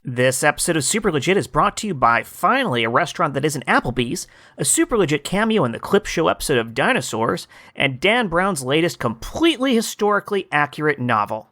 This episode of Super Legit is brought to you by, finally, a restaurant that isn't Applebee's, a super legit cameo in the clip show episode of Dinosaurs, and Dan Brown's latest completely historically accurate novel.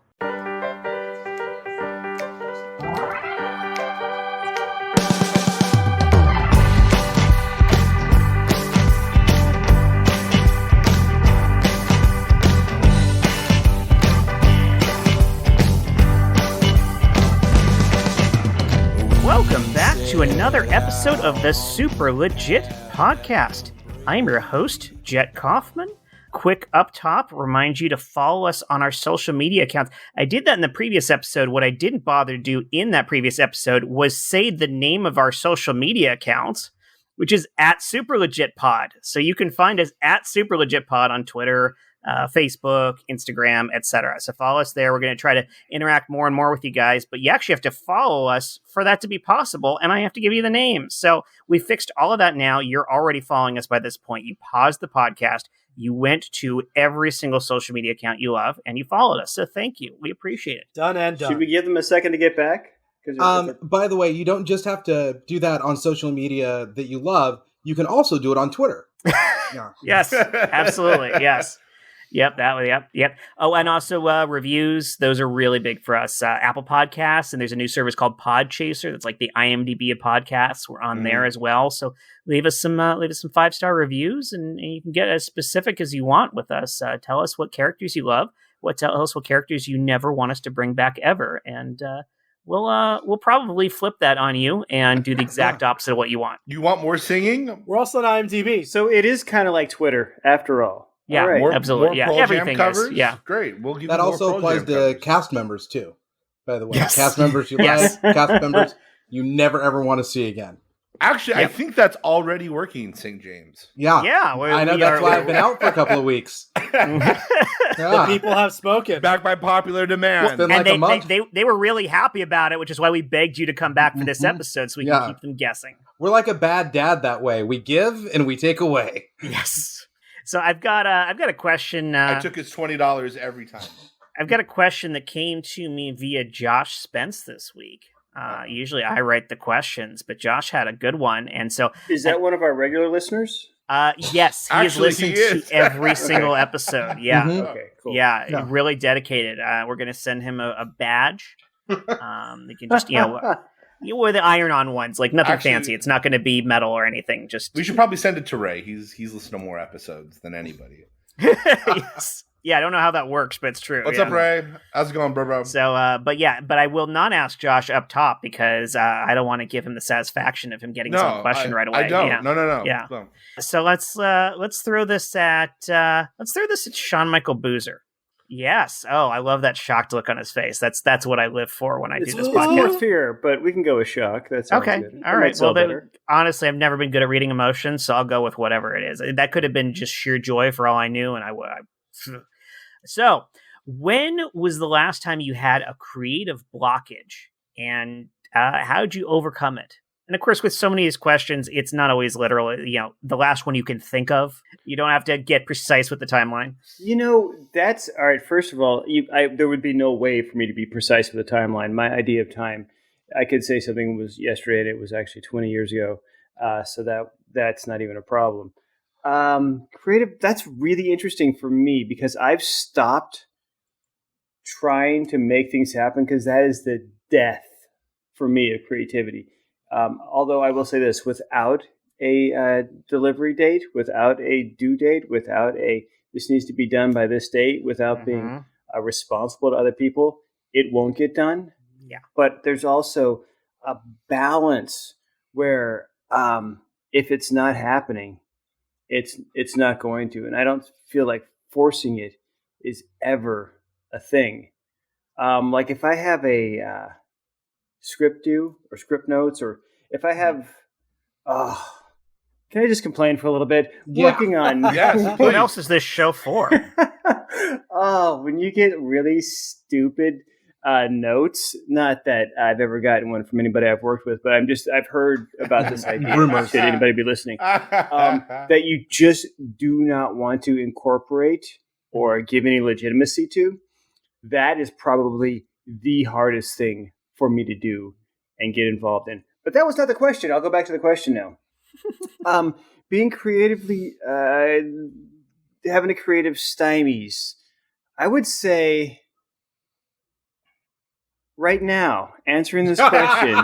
Welcome back to another episode of the Super Legit Podcast. I'm your host, Jet Kaufman. Quick up top, remind you to follow us on our social media accounts. I did that in the previous episode. What I didn't bother to do in that previous episode was say the name of our social media accounts, which is at Super Legit Pod. So you can find us at Super Legit Pod on Twitter, Facebook, Instagram, etc. So follow us there. We're going to try to interact more and more with you guys, but you actually have to follow us for that to be possible, and I have to give you the names. So we fixed all of that now. You're already following us by this point. You paused the podcast, you went to every single social media account you love, and you followed us. So thank you. We appreciate it. Done and done. Should we give them a second to get back? By the way, you don't just have to do that on social media that you love. You can also do it on Twitter. Yeah. Yes, absolutely. Yes. Yep, yep. Oh, and also reviews. Those are really big for us. Apple Podcasts, and there's a new service called Podchaser that's like the IMDb of podcasts. We're on there as well. So leave us some 5-star reviews, and you can get as specific as you want with us. Tell us what characters you love. Tell us what characters you never want us to bring back ever, and we'll probably flip that on you and do the exact opposite of what you want. You want more singing? We're also on IMDb. So it is kind of like Twitter, after all. Yeah, right. absolutely. More Everything covers? is. Yeah, great. We'll give that you more also Pearl applies Jam to covers. cast members too. By the way, Yes. cast members you Yes. like, cast members you never ever want to see again. Actually, I think that's already working, St. James. Yeah, I know that's why I've been out for a couple of weeks. The people have spoken. Back by popular demand. It's been And like a month. they were really happy about it, which is why we begged you to come back for this episode so we can keep them guessing. We're like a bad dad that way. We give and we take away. Yes. So I've got a question. I took his $20 every time. I've got a question that came to me via Josh Spence this week. Usually I write the questions, but Josh had a good one, and so Is that one of our regular listeners? Yes, he has listened to every single episode. Yeah. Mhm. Okay, cool. Yeah, really dedicated. We're going to send him a badge. They can just, you wear the iron-on ones, like nothing fancy. It's not going to be metal or anything. Just We should probably send it to Ray. He's listened to more episodes than anybody. Yes. Yeah, I don't know how that works, but it's true. What's up, Ray? How's it going, bro? So, but I will not ask Josh up top because I don't want to give him the satisfaction of him getting his own question right away. I don't. Yeah. No. Yeah. Don't. So let's throw this at Sean Michael Boozer. Yes. Oh, I love that shocked look on his face. That's what I live for when I do this It's podcast. more fear, but we can go with shock. That's Okay. good. All right. Well, better. honestly, I've never been good at reading emotions, so I'll go with whatever it is. That could have been just sheer joy for all I knew, and I So, when was the last time you had a creative blockage, and how did you overcome it? And of course, with so many of these questions, it's not always literal. The last one you can think of. You don't have to get precise with the timeline. That's all right. First of all, there would be no way for me to be precise with the timeline. My idea of time, I could say something was yesterday and it was actually 20 years ago. So that's not even a problem. Creative, that's really interesting for me because I've stopped trying to make things happen because that is the death for me of creativity. Although I will say this, without a delivery date, without a due date, without this needs to be done by this date, without being responsible to other people, it won't get done. Yeah. But there's also a balance where if it's not happening, it's not going to. And I don't feel like forcing it is ever a thing. Like if I have a script due or script notes, or if I have, can I just complain for a little bit? Yeah. Working on. Yes, What else is this show for? When you get really stupid notes, not that I've ever gotten one from anybody I've worked with, but I've heard about this idea. Rumors. Should anybody be listening? That you just do not want to incorporate or give any legitimacy to. That is probably the hardest thing for me to do and get involved in. But that was not the question. I'll go back to the question now. Being creatively, having a creative stymies, I would say right now, answering this question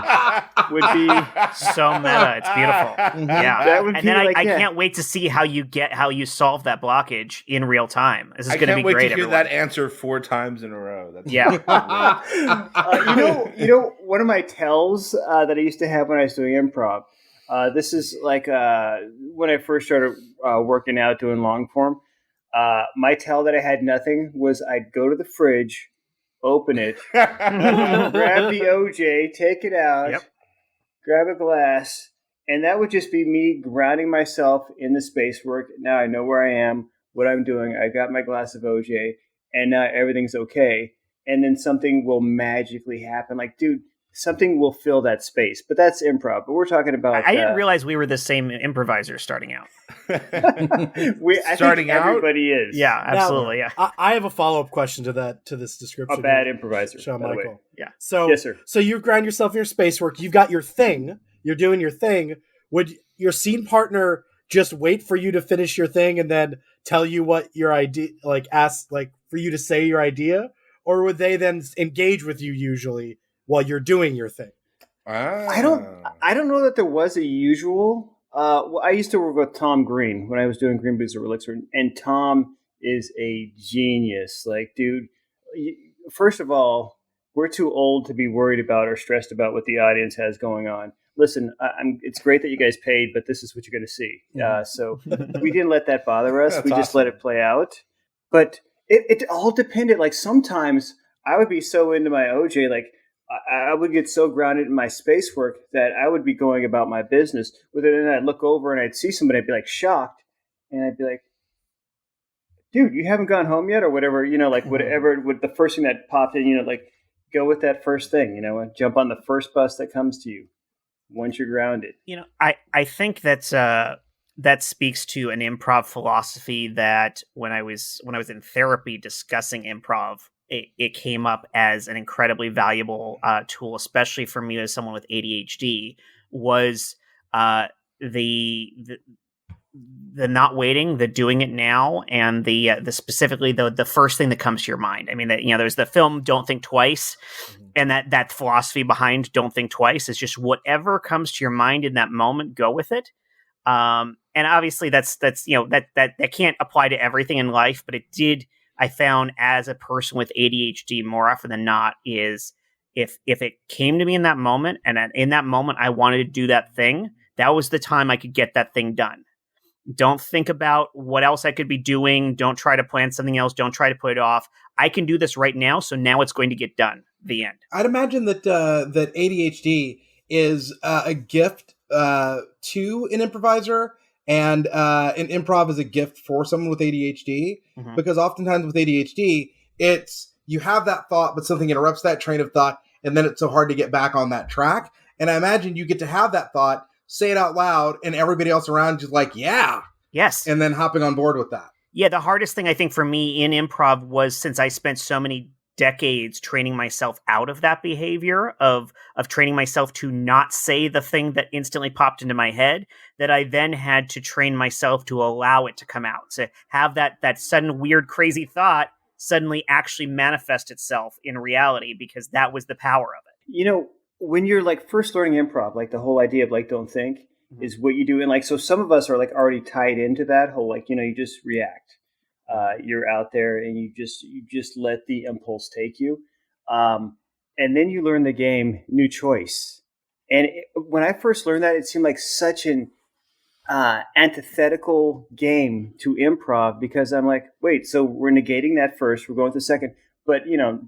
would be so meta. It's beautiful. Yeah, that would and be then like, I can't wait to see how you solve that blockage in real time. This is going to be I can't wait great. to hear everyone. that answer 4 times in a row. That's Yeah. you know, one of my tells that I used to have when I was doing improv. This is like when I first started working out doing long form. My tell that I had nothing was I'd go to the fridge, open it, grab the OJ, take it out, grab a glass, and that would just be me grounding myself in the space work. Now I know where I am, what I'm doing. I got my glass of OJ, and now everything's okay. And then something will magically happen. Like, dude, something will fill that space. But that's improv. But we're talking about... I didn't realize we were the same improvisers starting out. I think everybody is. Yeah, absolutely. Now, I have a follow-up question to this description. A bad improviser, Shawn by the way. Michael. Yeah. So, yes, sir. So you ground yourself in your space work. You've got your thing. You're doing your thing. Would your scene partner just wait for you to finish your thing and then tell you what your idea, ask for you to say your idea? Or would they then engage with you usually while you're doing your thing? I don't know that there was a usual. I used to work with Tom Green when I was doing Green-Boozer Elixir, and Tom is a genius. Like, dude, first of all, we're too old to be worried about or stressed about what the audience has going on. Listen, it's great that you guys paid, but this is what you're going to see. So we didn't let that bother us. We just let it play out. But it all depended. Like, sometimes I would be so into my OJ, like, I would get so grounded in my space work that I would be going about my business with it, and I'd look over and I'd see somebody, I'd be like shocked, and I'd be like, dude, you haven't gone home yet, or whatever, whatever, with the first thing that popped in, go with that first thing, and jump on the first bus that comes to you once you're grounded. I think that speaks to an improv philosophy that when I was in therapy discussing improv, it came up as an incredibly valuable tool, especially for me as someone with ADHD, was the not waiting, the doing it now, and the specifically the first thing that comes to your mind. I mean, that there's the film Don't Think Twice, and that philosophy behind Don't Think Twice is just whatever comes to your mind in that moment, go with it. And obviously that's that can't apply to everything in life, but it did. I found as a person with ADHD more often than not is if it came to me in that moment, and in that moment I wanted to do that thing, that was the time I could get that thing done. Don't think about what else I could be doing. Don't try to plan something else. Don't try to put it off. I can do this right now, so now it's going to get done. The end. I'd imagine that that ADHD is a gift to an improviser, and an improv is a gift for someone with ADHD, because oftentimes with ADHD, it's you have that thought, but something interrupts that train of thought, and then it's so hard to get back on that track. And I imagine you get to have that thought, say it out loud, and everybody else around just like, yeah. Yes. And then hopping on board with that. Yeah, the hardest thing I think for me in improv was, since I spent so many decades training myself out of that behavior of training myself to not say the thing that instantly popped into my head, that I then had to train myself to allow it to come out, to have that sudden weird crazy thought suddenly actually manifest itself in reality, because that was the power of it. When you're first learning improv, the whole idea of don't think is what you do, and so some of us are already tied into that whole you just react. You're out there and you just let the impulse take you. And then you learn the game, new choice. And when I first learned that, it seemed like such an antithetical game to improv, because I'm like, wait, so we're negating that first, we're going to the second. But,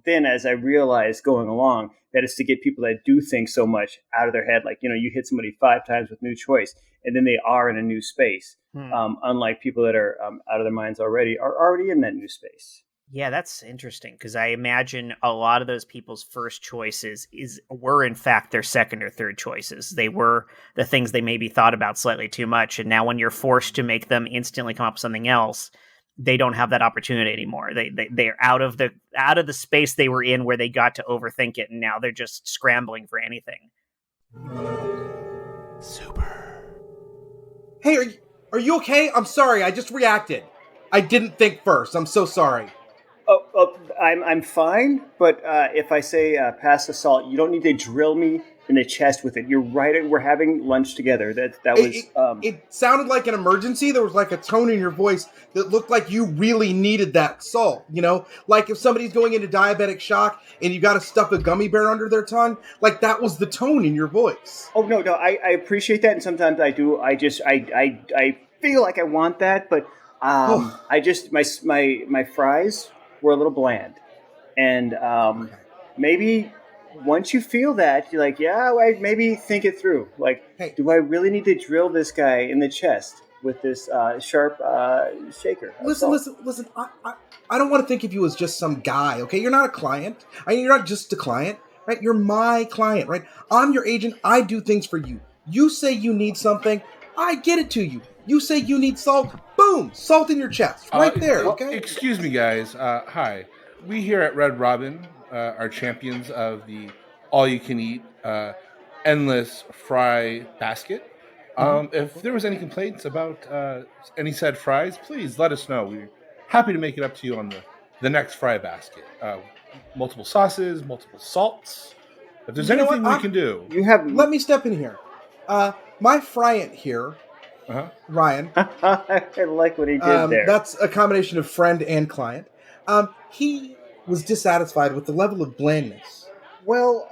then as I realized going along that it's to get people that do think so much out of their head, you hit somebody 5 times with new choice, and then they are in a new space. Unlike people that are out of their minds already, are already in that new space. Yeah, that's interesting, because I imagine a lot of those people's first choices were in fact their second or third choices. They were the things they maybe thought about slightly too much, and now when you're forced to make them instantly come up with something else, they don't have that opportunity anymore. They're out of the space they were in where they got to overthink it, and now they're just scrambling for anything. Hey, are you okay? I'm sorry, I just reacted. I didn't think first. I'm so sorry. I'm fine, but if I say pass the salt, you don't need to drill me in the chest with it. You're right. We're having lunch together. That was. It sounded like an emergency. There was like a tone in your voice that looked like you really needed that salt. You know, like if somebody's going into diabetic shock and you got to stuff a gummy bear under their tongue, like that was the tone in your voice. Oh no, I appreciate that, and sometimes I do. I feel like I want that, but I just my fries were a little bland, and maybe. Once you feel that, you're like, maybe think it through. Like, hey, do I really need to drill this guy in the chest with this sharp shaker? Listen. I don't want to think of you as just some guy, okay? You're not a client. I mean, you're not just a client, right? You're my client, right? I'm your agent. I do things for you. You say you need something, I get it to you. You say you need salt, boom, salt in your chest, right there, okay? Excuse me, guys. Hi. We here at Red Robin are champions of the all-you-can-eat endless fry basket. If there was any complaints about any said fries, please let us know. We're happy to make it up to you on the next fry basket. Multiple sauces, multiple salts. If there's anything we can do. Let me step in here. My friant here, Ryan. I like what he did there. That's a combination of friend and client. He was dissatisfied with the level of blandness. Well,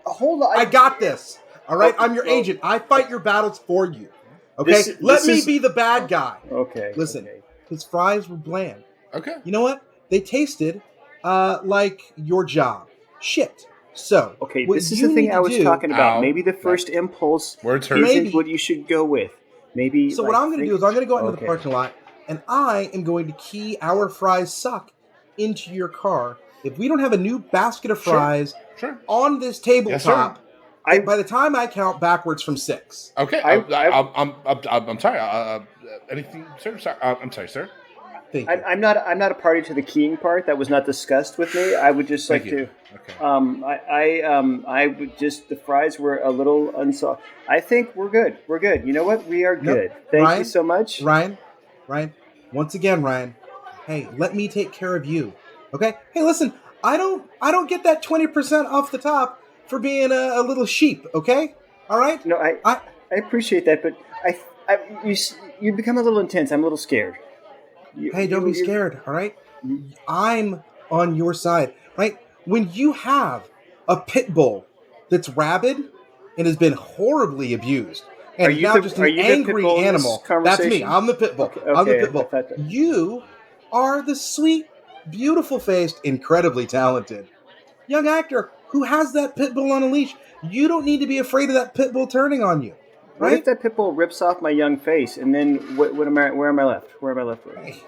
hold on. I got this. All right, I'm your agent. I fight your battles for you. Okay, let me be the bad guy. Okay. Listen, his fries were bland. Okay. You know what? They tasted like your job. Shit. So, okay, this is the thing I was talking about. Maybe the first impulse isn't what you should go with. Maybe. So what I'm going to do is I'm going to go out into the parking lot, and I am going to key our fries suck into your car. If we don't have a new basket of fries on this tabletop, by the time I count backwards from 6. Okay, I'm sorry. Anything, sir? Sorry. I'm sorry, sir. I'm not a party to the keying part. That was not discussed with me. I would just like to. Okay. I would just the fries were a little unsoft. I think we're good. We're good. You know what? We are good. Thank you so much, Ryan. Once again, Ryan. Hey, let me take care of you. Okay? Hey, listen, I don't get that 20% off the top for being a little sheep, okay? All right? No, I appreciate that, but you become a little intense. I'm a little scared. Hey, don't be scared, all right? I'm on your side, right? When you have a pit bull that's rabid and has been horribly abused, and now just an angry animal, that's me. I'm the pit bull. Okay, I'm the pit bull. You are the sweet, beautiful-faced, incredibly talented young actor who has that pit bull on a leash. You don't need to be afraid of that pit bull turning on you. Right? What if that pit bull rips off my young face, and then where am I left? Where am I left with?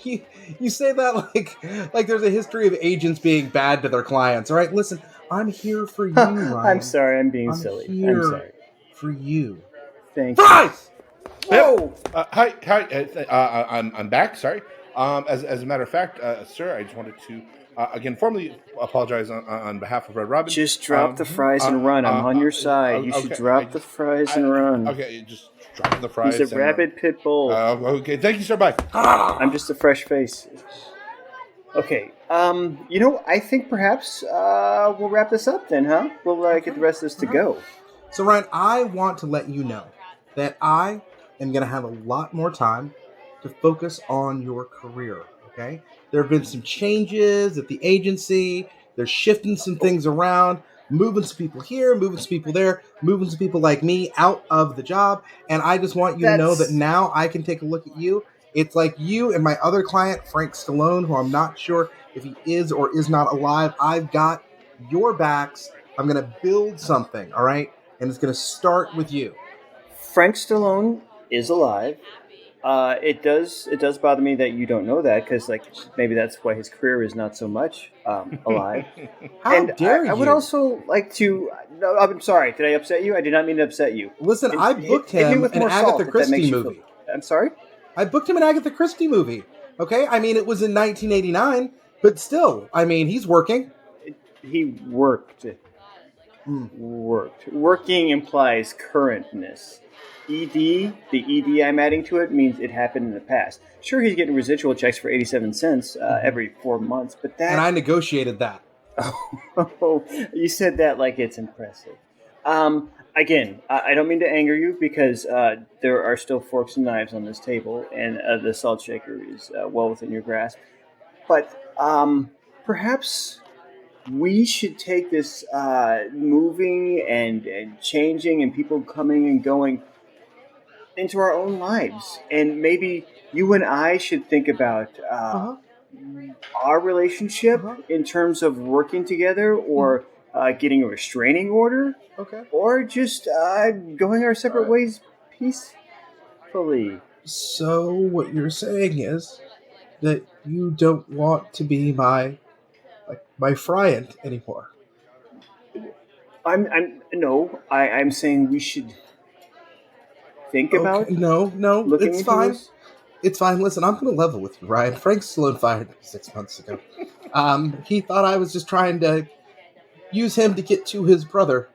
You say that like there's a history of agents being bad to their clients. All right, listen, I'm here for you, Ryan. I'm sorry, I'm being silly. I'm sorry. For you. Thank you. Fries! Whoa! Hi. I'm back. Sorry. As a matter of fact, sir, I just wanted to again formally apologize on behalf of Red Robin. Just drop the fries and run. I'm on your side. You should drop the fries and run. Okay, just drop the fries. He's a rabid pit bull. Okay, thank you, sir. Bye. I'm just a fresh face. Okay. I think perhaps we'll wrap this up then, huh? We'll get the rest of this to go. So, Ryan, I want to let you know that I am going to have a lot more time to focus on your career, okay? There have been some changes at the agency. They're shifting some things around, moving some people here, moving some people there, moving some people like me out of the job. And I just want you to know that now I can take a look at you. It's like you and my other client, Frank Stallone, who I'm not sure if he is or is not alive. I've got your backs. I'm going to build something, all right? And it's going to start with you. Frank Stallone is alive. It does bother me that you don't know that, because maybe that's why his career is not so much alive. How dare you? I would also like to. No, I'm sorry. Did I upset you? I did not mean to upset you. Listen, I booked him in an Agatha Christie movie. I'm sorry? I booked him in an Agatha Christie movie. Okay? I mean, it was in 1989, but still, I mean, he's working. He worked. worked. Working implies currentness. The ED I'm adding to it means it happened in the past. Sure, he's getting residual checks for 87 cents every 4 months, but that... And I negotiated that. Oh, you said that like it's impressive. Again, I don't mean to anger you because there are still forks and knives on this table, and the salt shaker is well within your grasp. But perhaps we should take this moving and changing and people coming and going into our own lives. And maybe you and I should think about our relationship in terms of working together or getting a restraining order. Okay. Or just going our separate ways peacefully. So what you're saying is that you don't want to be my friend anymore. I'm saying we should think about. No, looking it's into fine. this. It's fine. Listen, I'm going to level with you, Ryan. Frank Stallone fired me 6 months ago. He thought I was just trying to use him to get to his brother,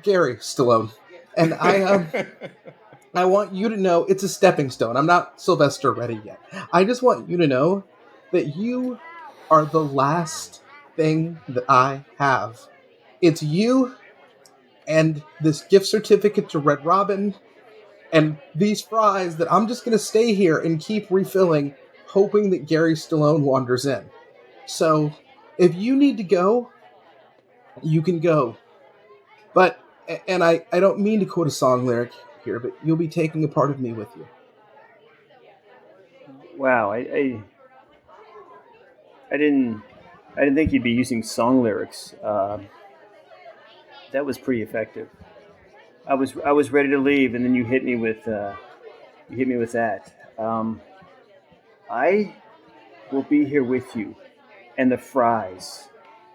Gary Stallone. And I want you to know it's a stepping stone. I'm not Sylvester ready yet. I just want you to know that you are the last thing that I have. It's you and this gift certificate to Red Robin and these fries that I'm just going to stay here and keep refilling, hoping that Gary Stallone wanders in. So if you need to go, you can go. But, and I don't mean to quote a song lyric here, but you'll be taking a part of me with you. Wow, I didn't think you'd be using song lyrics. That was pretty effective. I was ready to leave, and then you hit me with that. I will be here with you, and the fries,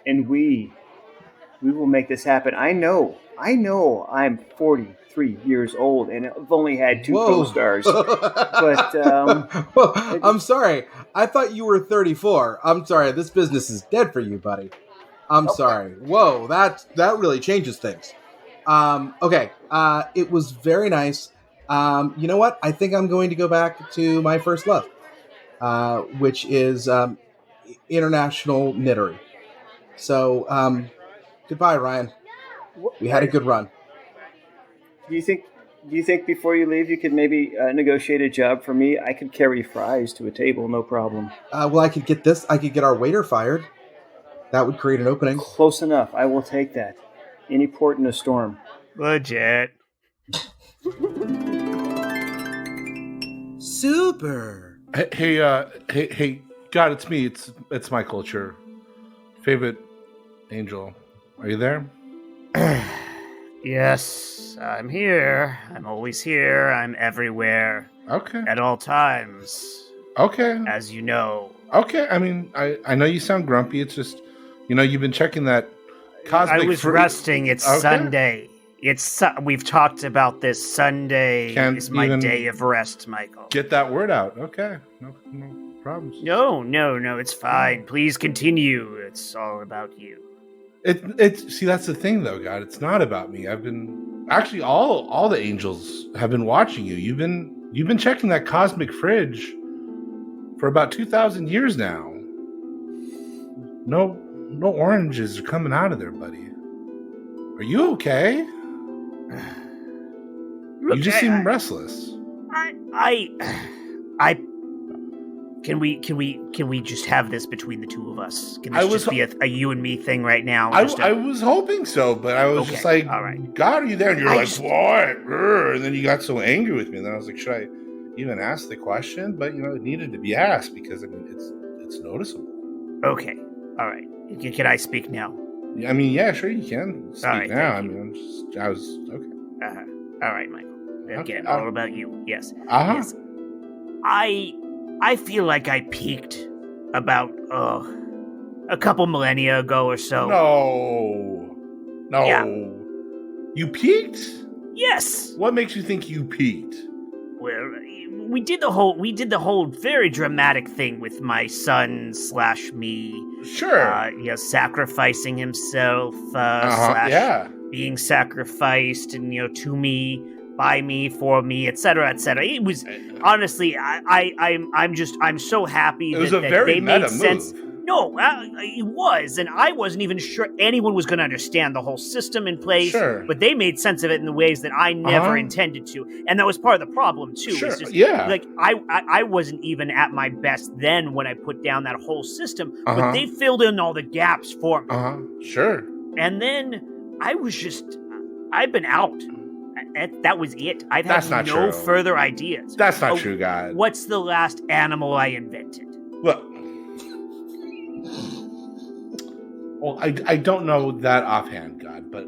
and we will make this happen. I know. I'm 43 years old, and I've only had 2 co-stars. But I'm sorry. I thought you were 34. I'm sorry. This business is dead for you, buddy. I'm sorry. Whoa, that really changes things. Okay. It was very nice. You know what? I think I'm going to go back to my first love, which is international knittery. So, goodbye, Ryan. We had a good run. Do you think before you leave you could maybe negotiate a job for me? I could carry fries to a table, no problem. Well, I could get this. I could get our waiter fired. That would create an opening. Close enough. I will take that. Any port in a storm. Legit. Super. Hey, God, it's me. It's my culture. Favorite angel. Are you there? Yes, I'm here. I'm always here. I'm everywhere. Okay. At all times. Okay. As you know. Okay. I mean, I know you sound grumpy. It's just, you've been checking that cosmic... I was resting. It's Sunday. We've talked about this. Sunday is my day of rest, Michael. Get that word out. Okay. No problems. No, it's fine. Please continue. It's all about you. See, that's the thing, though, God. It's not about me. I've been actually all the angels have been watching you. You've been checking that cosmic fridge for about 2,000 years now. No oranges are coming out of there, buddy. Are you okay? You just seem restless. Can we just have this between the two of us? Can this just be a you and me thing right now? I was hoping so, but I was just like, all right. God, are you there? And you're what? And then you got so angry with me, and then I was like, should I even ask the question? But it needed to be asked because it's noticeable. Okay, all right. Can I speak now? I mean, yeah, sure you can speak right, now. I mean, I was okay. All right, Michael. Again, all about you. Yes. Yes. I feel like I peaked about a couple millennia ago or so. No. Yeah. You peaked? Yes. What makes you think you peaked? Well, we did the whole very dramatic thing with my son / me. Sure. Sacrificing himself. Yeah. being sacrificed and, to me, by me, for me, etc., etc. It was honestly, I'm so happy It was that a very they meta made sense. move. No, it was, and I wasn't even sure anyone was going to understand the whole system in place. Sure. But they made sense of it in the ways that I never intended to, and that was part of the problem too. Sure. It's just, Yeah. like I wasn't even at my best then when I put down that whole system, but they filled in all the gaps for me. Sure. And then I've been out. That was it. I've That's had not no true. further ideas. That's not true, God. What's the last animal I invented? Well, I don't know that offhand, God, but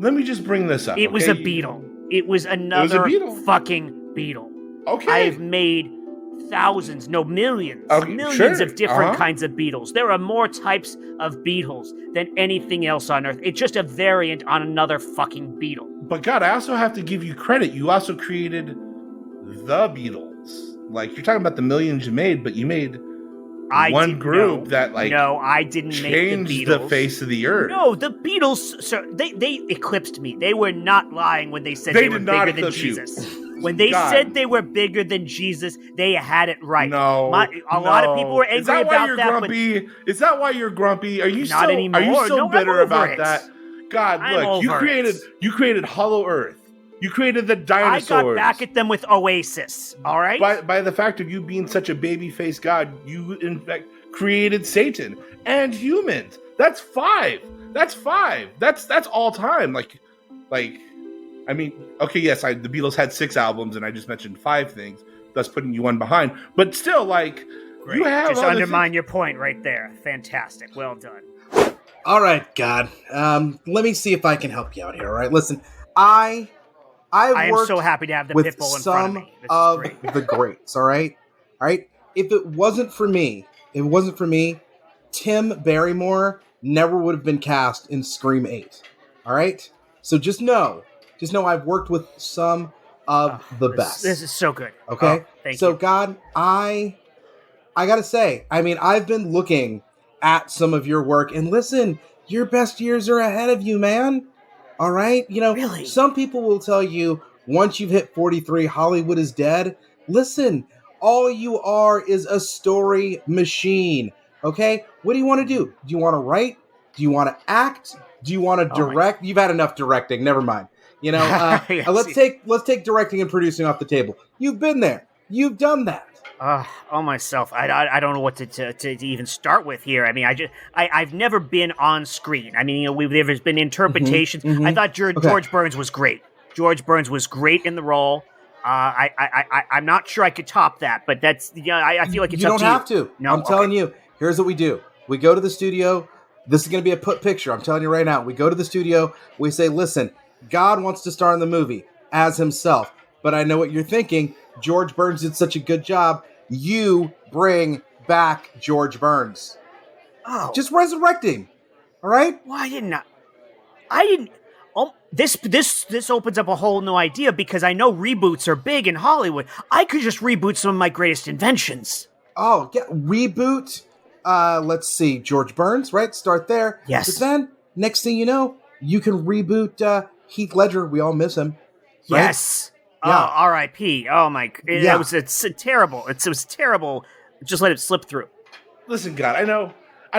let me just bring this up. It was a beetle. It was another fucking beetle. Okay. I've made thousands, no, millions of different kinds of beetles. There are more types of beetles than anything else on Earth. It's just a variant on another fucking beetle. But God, I also have to give you credit. You also created the Beatles. Like, you're talking about the millions you made, but you made one group that, like, no, I didn't changed make the Beatles. The face of the earth. No, the Beatles, sir, they eclipsed me. They were not lying when they said they were bigger than Jesus. When they said they were bigger than Jesus, they had it right. No, a lot of people were angry about that. Grumpy? Is that why you're grumpy? Are you not anymore? Are you so bitter about it. that? God, I'm look, you created Hollow Earth. You created the dinosaurs. I got back at them with Oasis. All right. By the fact of you being such a baby-faced God, you in fact created Satan and humans. That's 5. That's all time. Like. I mean, okay, yes, the Beatles had 6 albums, and I just mentioned 5 things, thus putting you one behind. But still, like, great. You have just undermine your point right there. Fantastic. Well done. All right, God. Let me see if I can help you out here. All right, listen, I am so happy to have the Pitbull in front of me. This some of the greats. All right. If it wasn't for me, Tim Barrymore never would have been cast in Scream 8. All right. So just know I've worked with some of the best. This is so good. Okay. Thank you. God, I gotta say, I mean, I've been looking at some of your work, and listen, your best years are ahead of you, man. All right? Really? Some people will tell you once you've hit 43, Hollywood is dead. Listen, all you are is a story machine. Okay? What do you want to do? Do you want to write? Do you want to act? Do you want to direct? You've had enough directing. Never mind. Yes. Let's take directing and producing off the table. You've been there. You've done that. Myself, I don't know what to even start with here. I mean, I've never been on screen. I mean, there's been interpretations. I thought George Burns was great. George Burns was great in the role. I'm not sure I could top that, but that's I feel like it's you up don't to have you. to. No, I'm telling you. Here's what we do. We go to the studio. This is going to be a put picture. I'm telling you right now. We go to the studio. We say, listen, God wants to star in the movie as himself. But I know what you're thinking. George Burns did such a good job. You bring back George Burns. Oh. Just resurrect him. All right? Why didn't I didn't. Oh, this opens up a whole new idea because I know reboots are big in Hollywood. I could just reboot some of my greatest inventions. Oh, yeah. Reboot. Let's see. George Burns, right? Start there. Yes. But then, next thing you know, you can reboot Heath Ledger. We all miss him. Right? Yes. Yeah. Oh, R.I.P. Oh my! It's terrible. It was terrible. Just let it slip through. Listen, God, I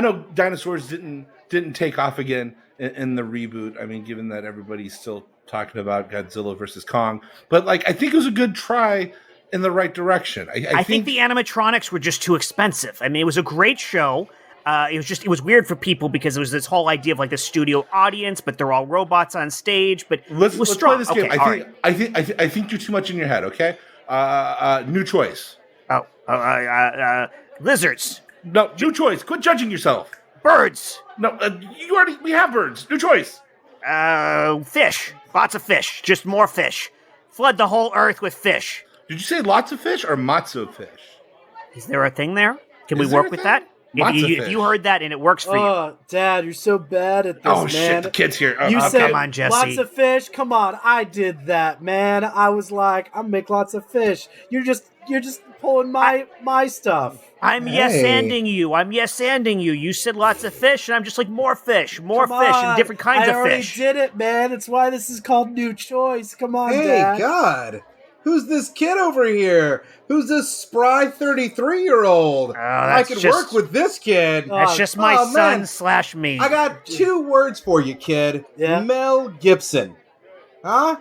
know dinosaurs didn't take off again in the reboot. I mean, given that everybody's still talking about Godzilla versus Kong, but like I think it was a good try in the right direction. I think the animatronics were just too expensive. I mean, it was a great show. It was weird for people because it was this whole idea of like the studio audience, but they're all robots on stage. But let's play this game. Okay, I think you're too much in your head. Okay, new choice. Lizards. No, new choice. Quit judging yourself. Birds. No, we have birds. New choice. Fish. Lots of fish. Just more fish. Flood the whole earth with fish. Did you say lots of fish or matzo fish? Is there a thing there? Can we work with that? If you heard that and it works for you. Oh, Dad, you're so bad at this, man. Shit, the kid's here. You said come on, Jesse. lots of fish. Come on, I did that, man. I was like, I'm make lots of fish. You're just pulling my stuff. I'm yes-anding you. You said lots of fish, and I'm just like, more fish, and different kinds of I already fish. did it, man. That's why this is called New Choice. Come on, Hey, Dad. God. Who's this kid over here? Who's this spry 33-year-old? I could work with this kid. That's just my son / me. I got 2 words for you, kid. Yeah? Mel Gibson. Huh?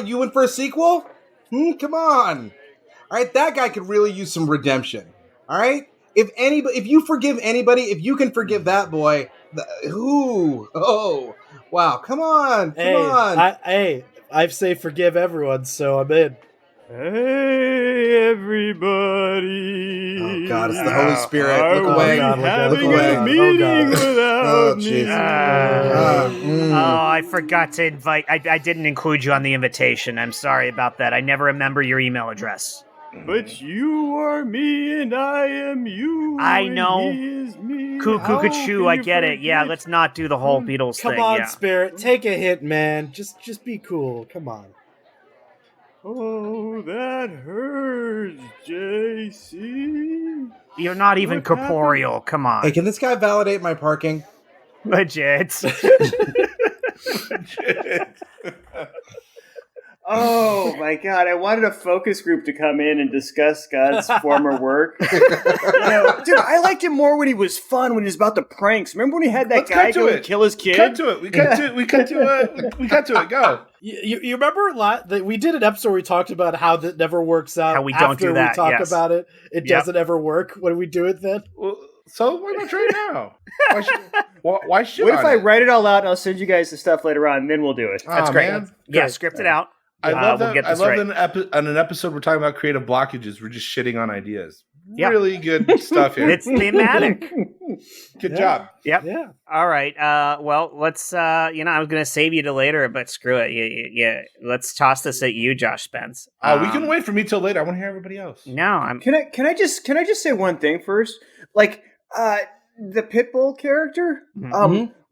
You in for a sequel? Come on. All right, that guy could really use some redemption. All right? If you forgive anybody, if you can forgive that boy, wow, come on. I say forgive everyone, so I'm in. Hey, everybody. Oh, God, it's the Holy Spirit. Look away. Look away. A meeting without me. I forgot to invite. I didn't include you on the invitation. I'm sorry about that. I never remember your email address. But you are me and I am you. I know. He is me. Cuckoo, I get it. Yeah, let's not do the whole Beatles thing. Come on, yeah. Spirit. Take a hit, man. Just be cool. Come on. Oh, that hurts, JC. You're not even corporeal. Come on. Hey, can this guy validate my parking? Legit. Oh my God! I wanted a focus group to come in and discuss God's former work. Dude, I liked him more when he was fun, when he was about the pranks. Remember when he had that guy go and kill his kid? Cut to it. We cut to it. Go. You remember that we did an episode where we talked about how that never works out. How we don't After do that, we talk yes. about it, it doesn't ever work. What do we do it then? Well, so why not try it now? Why should What if I write it all out and I'll send you guys the stuff later on, and then we'll do it. That's great. Man. Yeah, script it out. I love that. We'll get I this love right. that on an episode we're talking about creative blockages. We're just shitting on ideas. Yep. Really good stuff here. It's thematic. Good job. Yep. Yeah. All right. Well, let's. I was gonna save you to later, but screw it. Yeah. Let's toss this at you, Josh Spence. We can wait for me till later. I want to hear everybody else. No, I'm. Can I just say one thing first? Like, the Pitbull character.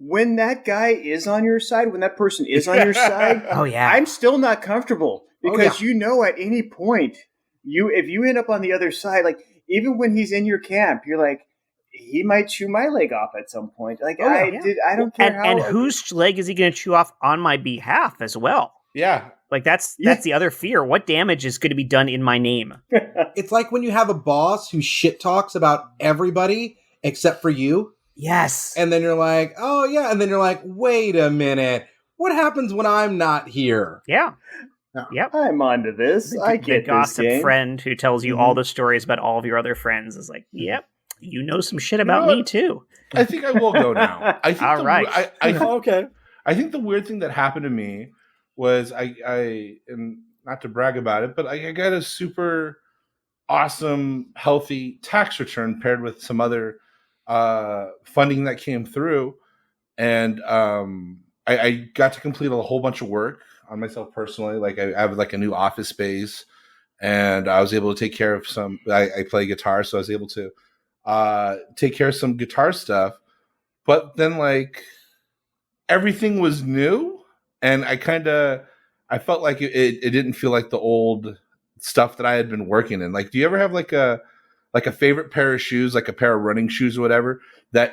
When that guy is on your side, when that person is on your side, Oh yeah. I'm still not comfortable because at any point, if you end up on the other side, like even when he's in your camp, you're like, he might chew my leg off at some point. Like I don't care how. And whose leg is he going to chew off on my behalf as well? Yeah. Like that's the other fear. What damage is going to be done in my name? It's like when you have a boss who shit talks about everybody except for you. Yes. And then you're like, oh yeah. And then you're like, wait a minute. What happens when I'm not here? Yeah. Yeah. Yep. I'm onto this. I get the this gossip game. friend who tells you all the stories about all of your other friends is like, yep, you know some shit about know me what? too. I think I will go now. I think All right. Okay. I think the weird thing that happened to me was I and not to brag about it, but I got a super awesome, healthy tax return paired with some other funding that came through, and I got to complete a whole bunch of work on myself personally. Like I have like a new office space, and I was able to take care of some. I play guitar, so I was able to take care of some guitar stuff. But then like everything was new, and I felt like it didn't feel like the old stuff that I had been working in. Like, do you ever have like a favorite pair of shoes, like a pair of running shoes or whatever, that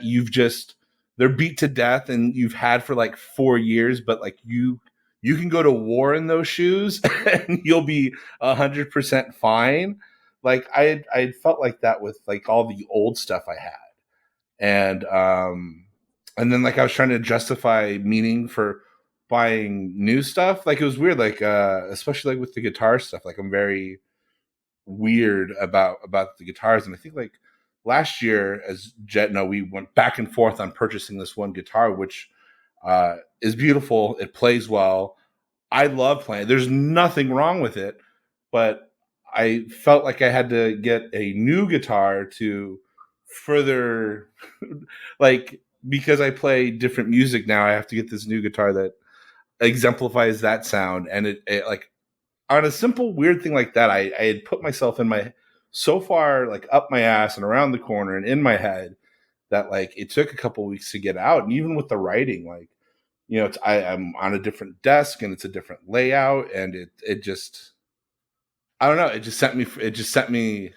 they're beat to death and you've had for like 4 years, but like you can go to war in those shoes and you'll be 100% fine. Like I felt like that with like all the old stuff I had. And then like I was trying to justify meaning for buying new stuff. Like it was weird, like especially like with the guitar stuff. Like I'm very weird about the guitars, and I think like last year, as Jet know, we went back and forth on purchasing this one guitar, which is beautiful. It plays well. I love playing. There's nothing wrong with it, but I felt like I had to get a new guitar to further like, because I play different music now, I have to get this new guitar that exemplifies that sound. And it like on a simple weird thing like that, I had put myself in so far like up my ass and around the corner and in my head that like it took a couple weeks to get out. And even with the writing, like, you know, I'm on a different desk and it's a different layout, and it just, I don't know, it just sent me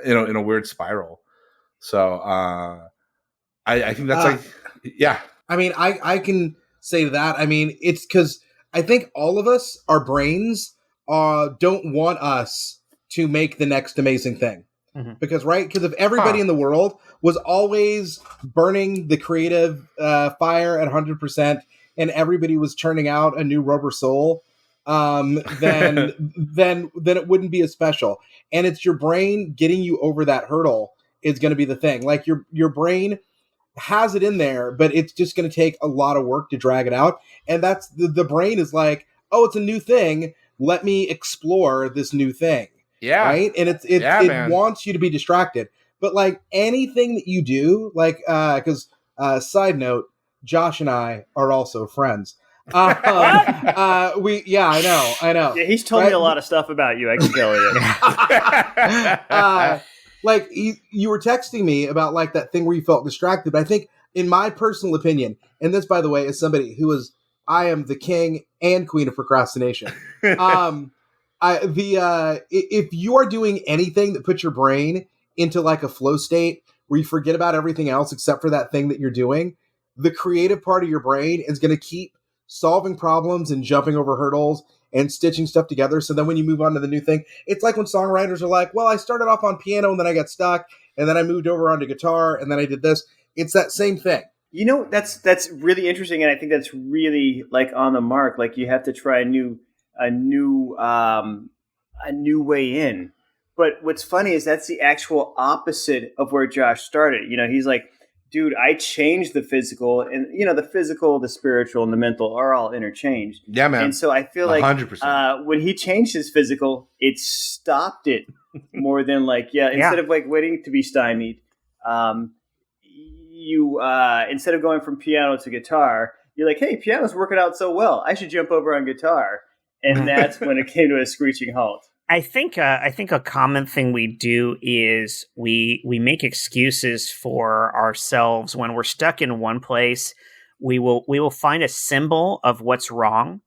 in a weird spiral. So I think that's yeah. I mean, I can say that. I mean, it's because I think all of us, our brains don't want us to make the next amazing thing. Because, right? Because if everybody in the world was always burning the creative fire at 100%, and everybody was churning out a new Rubber Soul, then it wouldn't be as special. And it's your brain getting you over that hurdle is going to be the thing. Like your brain has it in there, but it's just going to take a lot of work to drag it out. And that's the brain is like, oh, it's a new thing. Let me explore this new thing. Yeah. Right. And it wants you to be distracted. But like anything that you do, like, because side note, Josh and I are also friends. I know. Yeah, he's told me a lot of stuff about you. I can tell you. Like you were texting me about like that thing where you felt distracted. But I think, in my personal opinion, and this, by the way, is somebody I am the king and queen of procrastination. If you are doing anything that puts your brain into like a flow state where you forget about everything else except for that thing that you're doing, the creative part of your brain is going to keep solving problems and jumping over hurdles and stitching stuff together. So then when you move on to the new thing, it's like when songwriters are like, well, I started off on piano and then I got stuck and then I moved over onto guitar and then I did this. It's that same thing. You know, that's really interesting. And I think that's really like on the mark. Like you have to try a new way in. But what's funny is that's the actual opposite of where Josh started. You know, he's like, dude, I changed the physical, and you know, the physical, the spiritual, and the mental are all interchanged. Yeah, man. And so I feel like 100%. When he changed his physical, it stopped it more than like, instead of like waiting to be stymied, you instead of going from piano to guitar, you're like, hey, piano's working out so well, I should jump over on guitar. And that's when it came to a screeching halt. I think a common thing we do is we make excuses for ourselves when we're stuck in one place. We will find a symbol of what's wrong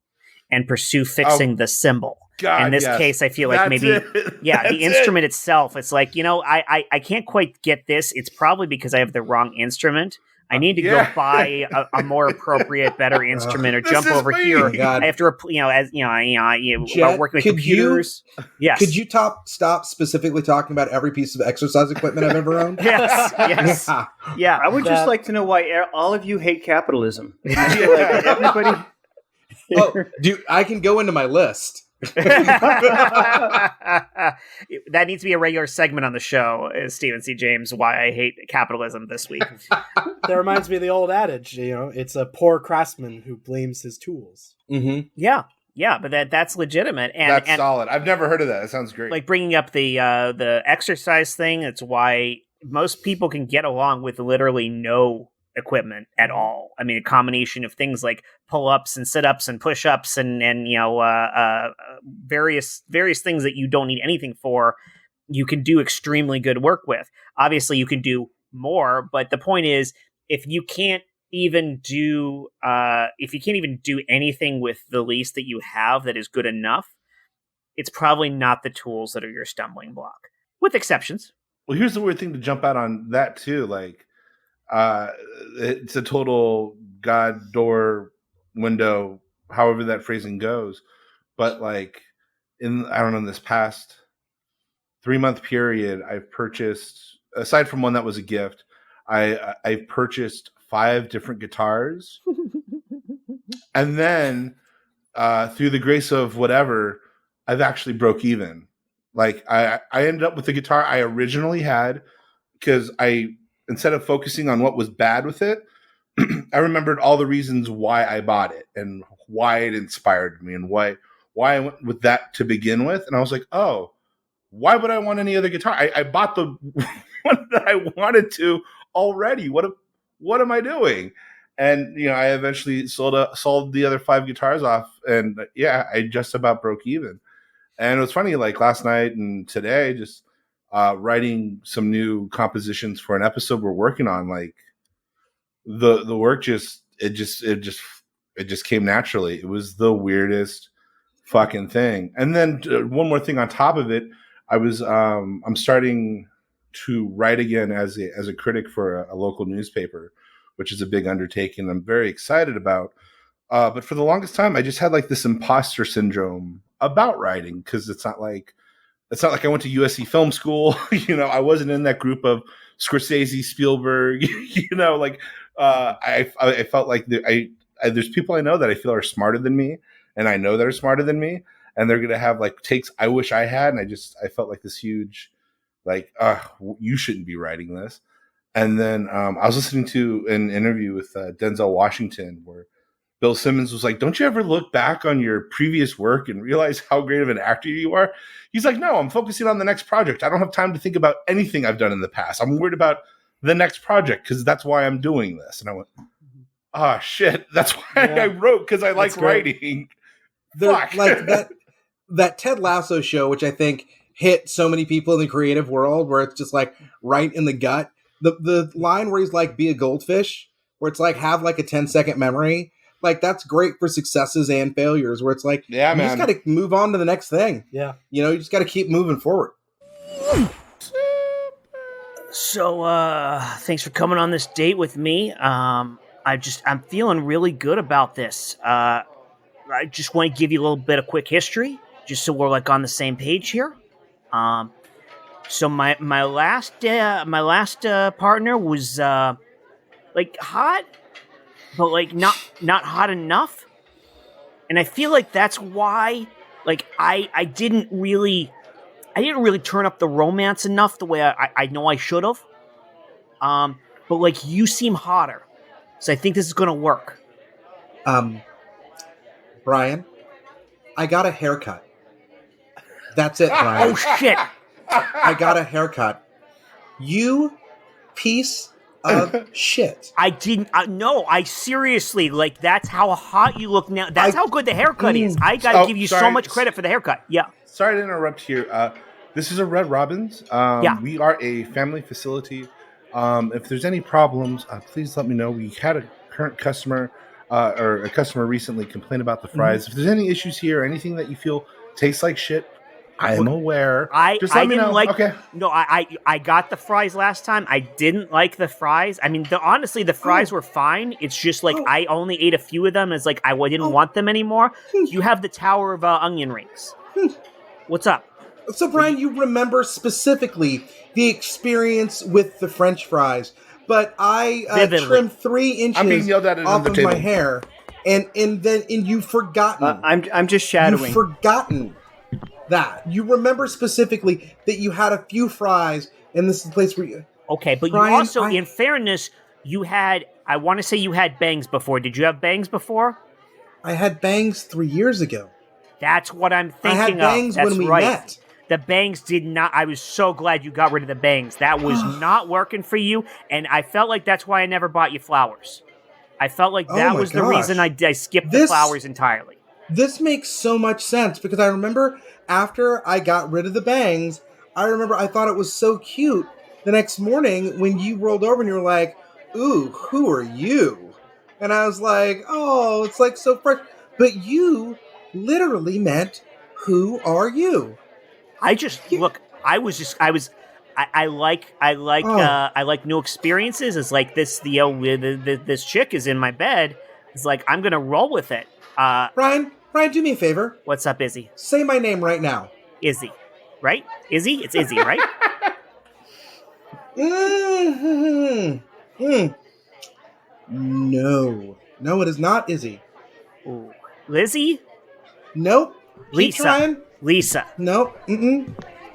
and pursue fixing the symbol. God, in this case, I feel like the instrument itself. It's like, you know, I can't quite get this. It's probably because I have the wrong instrument. I need to go buy a more appropriate, better instrument, or jump over here. I have to, Jet, work with computers. Yes. Could you stop specifically talking about every piece of exercise equipment I've ever owned? Yes. Yeah. I would just like to know why all of you hate capitalism. I feel like everybody. Dude, I can go into my list. That needs to be a regular segment on the show, is Stephen C. James, why I hate capitalism this week. That reminds me of the old adage, you know, it's a poor craftsman who blames his tools. Mm-hmm. Yeah, but that's legitimate. And that's solid. I've never heard of that. That sounds great. Like bringing up the exercise thing, it's why most people can get along with literally no equipment at all. I mean, a combination of things like pull-ups and sit-ups and push-ups and various things that you don't need anything for, you can do extremely good work with. Obviously, you can do more, but the point is, if you can't even do anything with the least that you have that is good enough, it's probably not the tools that are your stumbling block, with exceptions. Well, here's the weird thing to jump out on that too, like. It's a total God door window, however that phrasing goes. But like in this past 3-month period, I've purchased, aside from one that was a gift, I've purchased 5 different guitars. And then through the grace of whatever, I've actually broke even. Like I ended up with the guitar I originally had because instead of focusing on what was bad with it, I remembered all the reasons why I bought it and why it inspired me and why I went with that to begin with. And I was like, oh, why would I want any other guitar? I bought the one that I wanted to already. What am I doing? And, you know, I eventually sold the other 5 guitars off. And I just about broke even. And it was funny, like last night and today, just writing some new compositions for an episode we're working on. Like the work just came naturally. It was the weirdest fucking thing. And then one more thing on top of it, I'm starting to write again as a critic for a local newspaper, which is a big undertaking I'm very excited about. But for the longest time, I just had like this imposter syndrome about writing, because it's not like I went to USC film school. I wasn't in that group of Scorsese, Spielberg. I felt like there's people I know that I feel are smarter than me, and I know they're smarter than me, and they're gonna have like takes I wish I had, and I felt like this huge, like, you shouldn't be writing this. And then I was listening to an interview with Denzel Washington where Bill Simmons was like, don't you ever look back on your previous work and realize how great of an actor you are? He's like, no, I'm focusing on the next project. I don't have time to think about anything I've done in the past. I'm worried about the next project because that's why I'm doing this. And I went, shit, that's why I wrote, because I like writing. Fuck. Like that Ted Lasso show, which I think hit so many people in the creative world, where it's just like right in the gut. The line where he's like, be a goldfish, where it's like, have like a 10-second memory. Like, that's great for successes and failures, where it's like, you just got to move on to the next thing. Yeah. You just got to keep moving forward. So, thanks for coming on this date with me. I'm feeling really good about this. I just want to give you a little bit of quick history, just so we're like on the same page here. So my last partner was like hot, but like not hot enough, and I feel like that's why like I didn't really turn up the romance enough the way I know I should have. But like you seem hotter, so I think this is gonna work. Brian, I got a haircut. That's it, Brian. Oh shit! I got a haircut. You piece of shit. I didn't. No, I seriously, like, that's how hot you look now. That's how good the haircut is. I gotta give you so much credit for the haircut. Yeah. Sorry to interrupt here. This is a Red Robin's. We are a family facility. If there's any problems, please let me know. We had a current customer or a customer recently complain about the fries. If there's any issues here, anything that you feel tastes like shit, I am aware. Just let me know. Okay. No, I got the fries last time. I didn't like the fries. I mean, honestly, the fries were fine. It's just like I only ate a few of them. It's like I didn't want them anymore. You have the Tower of Onion Rings. What's up? So, Brian, you remember specifically the experience with the French fries, but I trimmed 3 inches off of my hair, and you've forgotten. I'm just shadowing. You've forgotten that. You remember specifically that you had a few fries, and this is the place where you... Okay, but Brian, you also, in fairness, you had... I want to say you had bangs before. Did you have bangs before? I had bangs 3 years ago. That's what I'm thinking of. I had bangs when we met. The bangs did not... I was so glad you got rid of the bangs. That was not working for you, and I felt like that's why I never bought you flowers. I felt like that was the reason I skipped the flowers entirely. This makes so much sense, because I remember after I got rid of the bangs, I thought it was so cute the next morning when you rolled over and you were like, ooh, who are you? And I was like, oh, it's like so fresh. But you literally meant, who are you? I like new experiences. It's like this chick is in my bed. It's like, I'm going to roll with it. Brian, do me a favor. What's up, Izzy? Say my name right now. Izzy. Right? Izzy? It's Izzy, right? No, it is not Izzy. Ooh. Lizzie? Nope. Lisa. Nope. Hey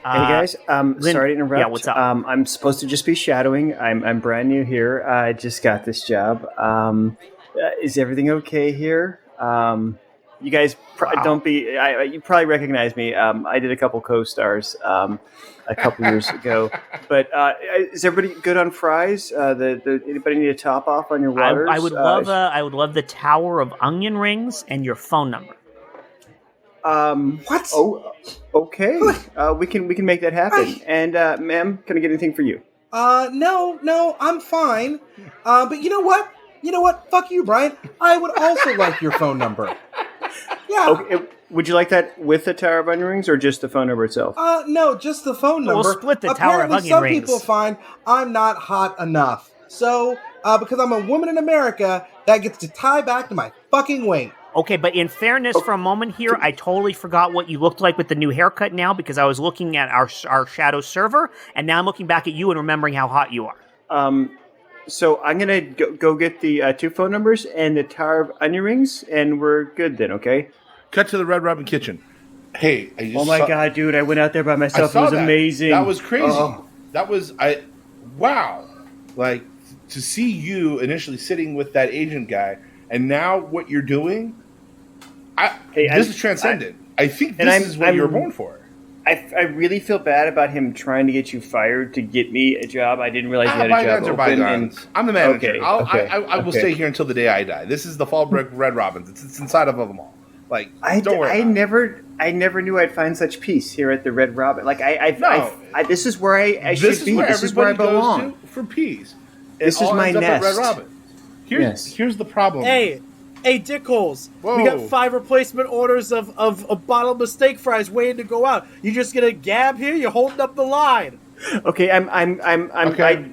guys, sorry to interrupt. Yeah, what's up? I'm supposed to just be shadowing. I'm brand new here. I just got this job. Is everything okay here? You guys don't be. You probably recognize me. I did a couple co-stars a couple years ago. But is everybody good on fries? Anybody need a top off on your waters? I would love the Tower of Onion Rings and your phone number. What? Oh, okay. We can make that happen. And, ma'am, can I get anything for you? No, I'm fine. But you know what? Fuck you, Brian. I would also like your phone number. Yeah. Okay. Would you like that with the Tower of Onion Rings or just the phone number itself? No, just the phone number. We'll split the Tower of Apparently, Onion Rings. some people find I'm not hot enough. So, because I'm a woman in America, that gets to tie back to my fucking weight. Okay, but in fairness, for a moment here, I totally forgot what you looked like with the new haircut now because I was looking at our shadow server, and now I'm looking back at you and remembering how hot you are. So I'm gonna go get the 2 phone numbers and the Tower of Onion Rings, and we're good then. Okay. Cut to the Red Robin kitchen. Hey, I just Oh my god, dude! I went out there by myself. It was amazing. That was crazy. Oh. That was wow. Like to see you initially sitting with that agent guy, and now what you're doing. This is transcendent. I think this is what you were born for. I really feel bad about him trying to get you fired to get me a job. I didn't realize you had a job open. Bygones. I'm the manager. Okay, I will stay here until the day I die. This is the Fallbrook Red Robins. It's inside of them all. Like, don't worry. I never knew I'd find such peace here at the Red Robin. Like, this is where I should be. This is where I belong. Goes to for peace. This is my nest. Red Robin. Here's the problem. Hey, dickholes. Whoa. We got 5 replacement orders of a bottle of steak fries waiting to go out. You just gonna gab here? You're holding up the line. Okay,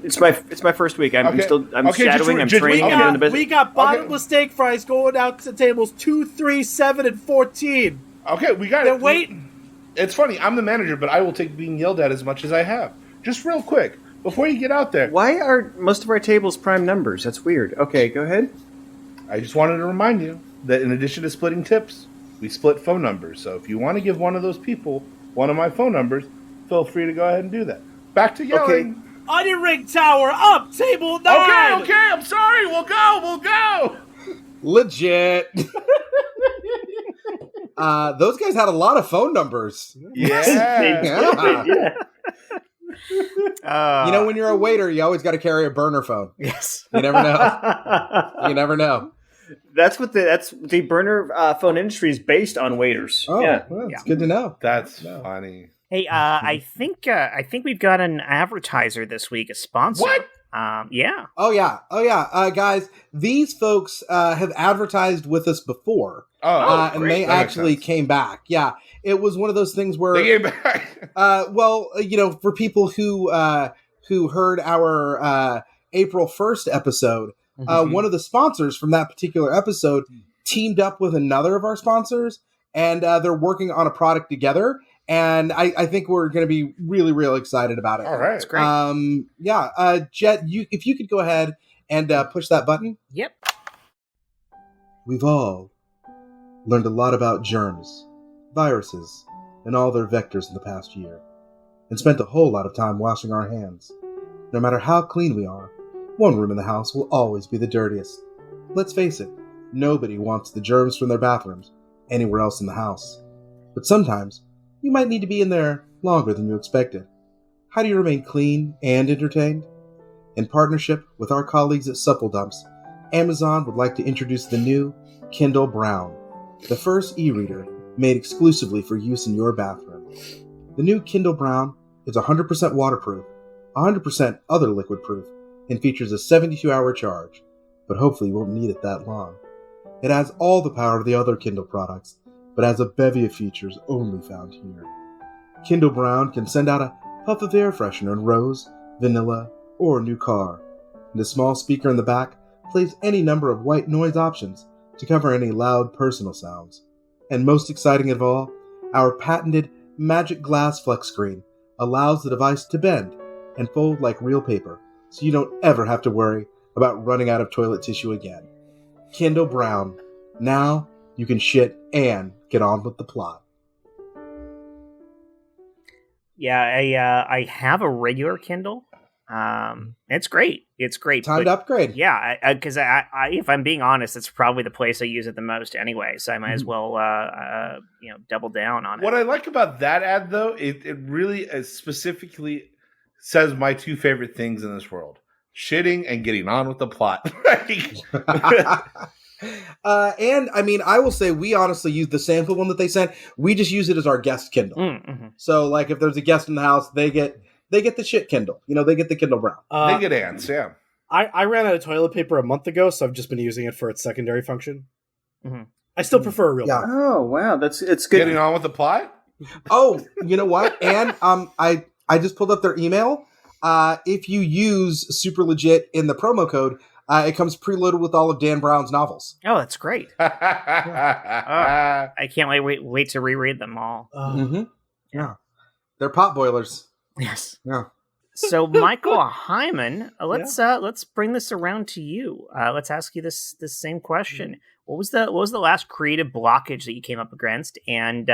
it's my first week. I'm shadowing. I'm training. We I'm in the business. We got bottomless steak fries going out to tables 2, 3, 7, and 14. Okay, we got They're it. waiting. It's funny. I'm the manager, but I will take being yelled at as much as I have. Just real quick before you get out there. Why are most of our tables prime numbers? That's weird. Okay, go ahead. I just wanted to remind you that in addition to splitting tips, we split phone numbers. So if you want to give one of those people one of my phone numbers, feel free to go ahead and do that. Back to yelling. Okay. Onion ring tower up, table 9. Okay, I'm sorry. We'll go. Legit. Those guys had a lot of phone numbers. Yeah. When you're a waiter, you always got to carry a burner phone. Yes. You never know. That's what the burner phone industry is based on waiters. Oh, yeah. Well, it's good to know. That's funny. Hey, I think we've got an advertiser this week, a sponsor. What? Yeah. Oh yeah. Guys, these folks have advertised with us before. And they actually came back. Yeah, it was one of those things where they came back. For people who heard our April 1st episode, one of the sponsors from that particular episode teamed up with another of our sponsors, and they're working on a product together. And I think we're going to be really, real excited about it. All right. That's great. Jet, if you could go ahead and push that button. Yep. We've all learned a lot about germs, viruses, and all their vectors in the past year, and spent a whole lot of time washing our hands. No matter how clean we are, one room in the house will always be the dirtiest. Let's face it, nobody wants the germs from their bathrooms anywhere else in the house. But sometimes, you might need to be in there longer than you expected. How do you remain clean and entertained? In partnership with our colleagues at Supple Dumps, Amazon would like to introduce the new Kindle Brown, the first e-reader made exclusively for use in your bathroom. The new Kindle Brown is 100% waterproof, 100% other liquid proof, and features a 72-hour charge, but hopefully you won't need it that long. It has all the power of the other Kindle products, but has a bevy of features only found here. Kindle Brown can send out a puff of air freshener in rose, vanilla, or new car, and a small speaker in the back plays any number of white noise options to cover any loud personal sounds. And most exciting of all, our patented Magic Glass Flex Screen allows the device to bend and fold like real paper, so you don't ever have to worry about running out of toilet tissue again. Kindle Brown. Now you can shit and get on with the plot. Yeah, I have a regular Kindle. It's great. It's great. Time to upgrade. Yeah, because I, if I'm being honest, it's probably the place I use it the most anyway. So I might as well, double down on it. What I like about that ad, though, it really specifically says my 2 favorite things in this world: shitting and getting on with the plot. And I mean, I will say we honestly use the sample one that they sent. We just use it as our guest Kindle. Mm-hmm. So like if there's a guest in the house, they get the shit Kindle. They get the Kindle Brown. They get ants, yeah. I ran out of toilet paper a month ago, so I've just been using it for its secondary function. Mm-hmm. I still prefer a real book. Oh, wow. It's good. Getting on with the plot? Oh, you know what? And I just pulled up their email. If you use Super Legit in the promo code, it comes preloaded with all of Dan Brown's novels. Oh, that's great. I can't wait to reread them all. Yeah. They're pot boilers. Yes. Yeah. So, Michael Heiman, let's bring this around to you. Let's ask you this same question. What was the last creative blockage that you came up against? And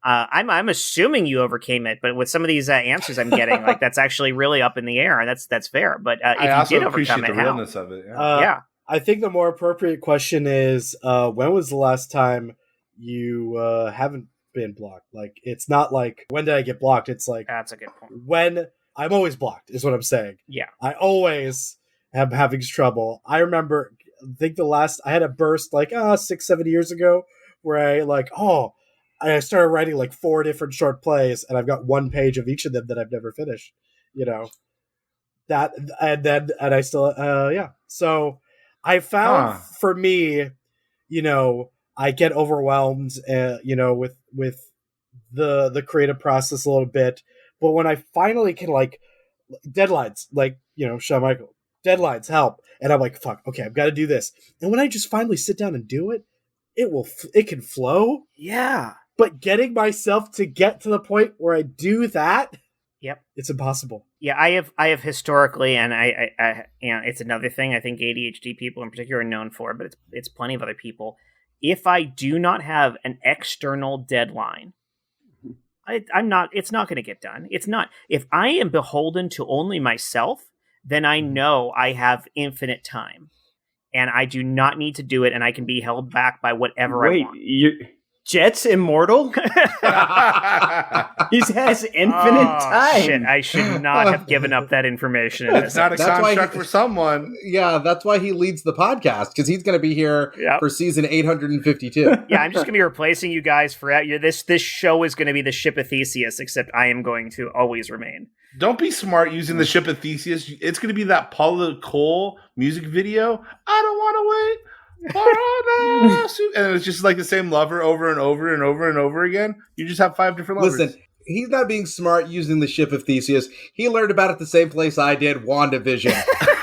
I'm assuming you overcame it, but with some of these answers I'm getting, like that's actually really up in the air, and that's fair. But if you did overcome it, the realness of it. I think the more appropriate question is, when was the last time you haven't been blocked? Like, it's not like when did I get blocked? It's like that's a good point. When I'm always blocked is what I'm saying. Yeah, I always am having trouble. I remember, I think the last I had a burst like 6-7 years ago where I started writing like 4 different short plays, and I've got 1 page of each of them that I've never finished. That, and I still, So I found for me, I get overwhelmed, with the creative process a little bit. But when I finally can, like, deadlines, like, Shawn Michael, deadlines help, and I'm like, fuck, okay, I've got to do this. And when I just finally sit down and do it, it can flow. Yeah. But getting myself to get to the point where I do that, yep, it's impossible. Yeah, I have historically, and I it's another thing I think ADHD people in particular are known for, but it's plenty of other people. If I do not have an external deadline, it's not going to get done. It's not. If I am beholden to only myself, then I know I have infinite time, and I do not need to do it, and I can be held back by whatever I want. Jet's immortal? He has infinite time. Shit, I should not have given up that information. It's not a construct for someone. Yeah, that's why he leads the podcast, because he's going to be here for season 852. Yeah, I'm just going to be replacing you guys for this show is going to be the Ship of Theseus, except I am going to always remain. Don't be smart using the Ship of Theseus. It's going to be that Paula Cole music video. I don't want to wait. And it's just like the same lover over and over and over and over again. You just have 5 different lovers. Listen, he's not being smart using the Ship of Theseus. He learned about it the same place I did, WandaVision.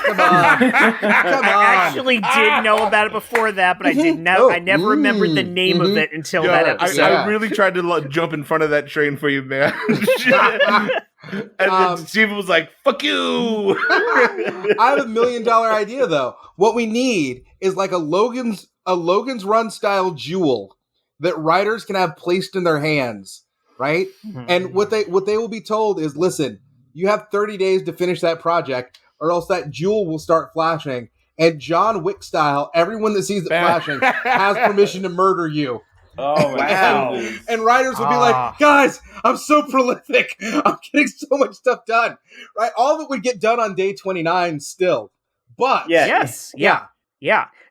Come on. I actually did know about it before that, but I did not. I never remembered the name of it until that episode. I really tried to jump in front of that train for you, man. And then Steven was like, fuck you. I have $1 million idea, though. What we need is like a Logan's Run style jewel that writers can have placed in their hands, right? Mm-hmm. And what they will be told is, listen, you have 30 days to finish that project, or else that jewel will start flashing. And John Wick style, everyone that sees it flashing has permission to murder you. Oh, wow. And writers would be like, guys, I'm so prolific. I'm getting so much stuff done. Right? All of it would get done on day 29 still. But yeah.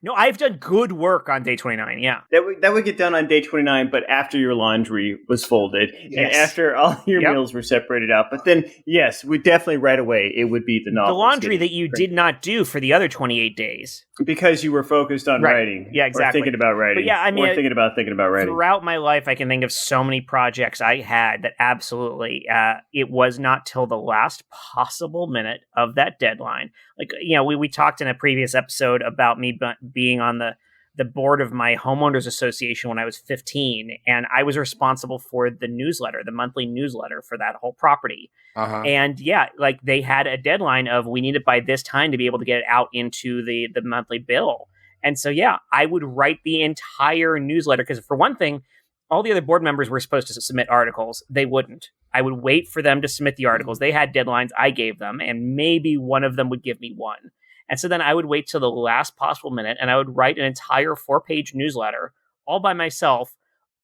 No, I've done good work on day 29, yeah. That would get done on day 29, but after your laundry was folded and after all your meals were separated out. But then, yes, we definitely right away, it would be the novel. The laundry that you did not do for the other 28 days. Because you were focused on writing. Yeah, exactly. Or thinking about writing. But yeah, I mean, or thinking about writing. Throughout my life, I can think of so many projects I had that absolutely, it was not till the last possible minute of that deadline. Like, we talked in a previous episode about me being on the board of my homeowners association when I was 15, and I was responsible for the newsletter, the monthly newsletter for that whole property. Uh-huh. And like they had a deadline of we need it by this time to be able to get it out into the monthly bill. And so, I would write the entire newsletter because, for one thing, all the other board members were supposed to submit articles. They wouldn't. I would wait for them to submit the articles. They had deadlines. I gave them, and maybe one of them would give me one. And so then I would wait till the last possible minute, and I would write an entire 4-page newsletter all by myself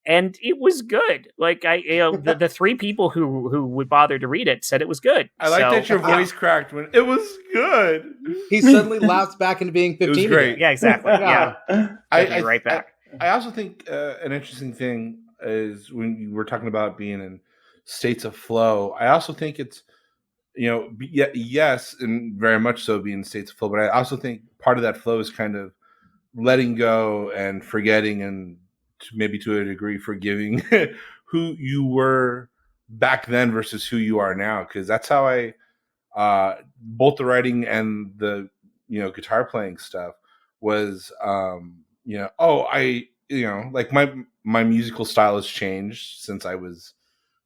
and it was good. Like the three people who would bother to read it said it was good. I like that your voice cracked when it was good. He suddenly laughs back into being 15. It was great. Yeah, exactly. Yeah, right back. I also think an interesting thing is when you were talking about being in states of flow. I also think it's, yes, and very much so being in states of flow. But I also think part of that flow is kind of letting go and forgetting, and maybe to a degree forgiving who you were back then versus who you are now. Because that's how I, both the writing and the guitar playing stuff was, like my musical style has changed since I was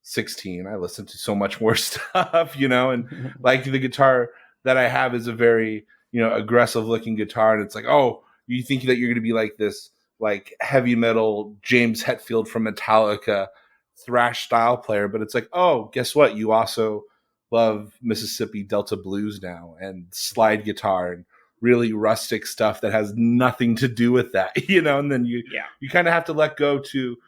16. I listen to so much more stuff, and like the guitar that I have is a very, aggressive looking guitar. And it's like, oh, you think that you're going to be like this, like heavy metal James Hetfield from Metallica thrash style player. But it's like, oh, guess what? You also love Mississippi Delta blues now and slide guitar and really rustic stuff that has nothing to do with that, and then you kind of have to let go to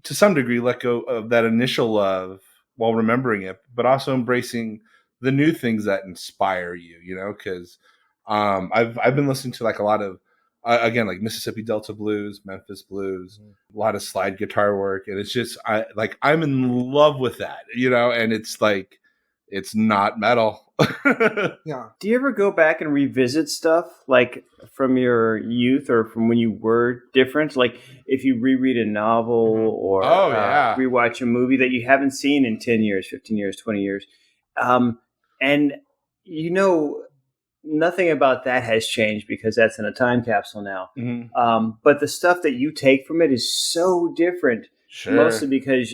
to some degree, let go of that initial love while remembering it, but also embracing the new things that inspire you, because I've been listening to like a lot of, again, like Mississippi Delta blues, Memphis blues, a lot of slide guitar work. And it's just, I'm in love with that, and it's like, it's not metal. Yeah. Do you ever go back and revisit stuff like from your youth or from when you were different? Like if you reread a novel or rewatch a movie that you haven't seen in 10 years, 15 years, 20 years. And nothing about that has changed because that's in a time capsule now. Mm-hmm. But the stuff that you take from it is so different. Sure. Mostly because,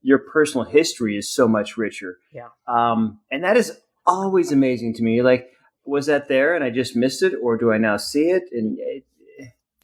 your personal history is so much richer. Yeah. And that is always amazing to me. Like, was that there and I just missed it, or do I now see it? And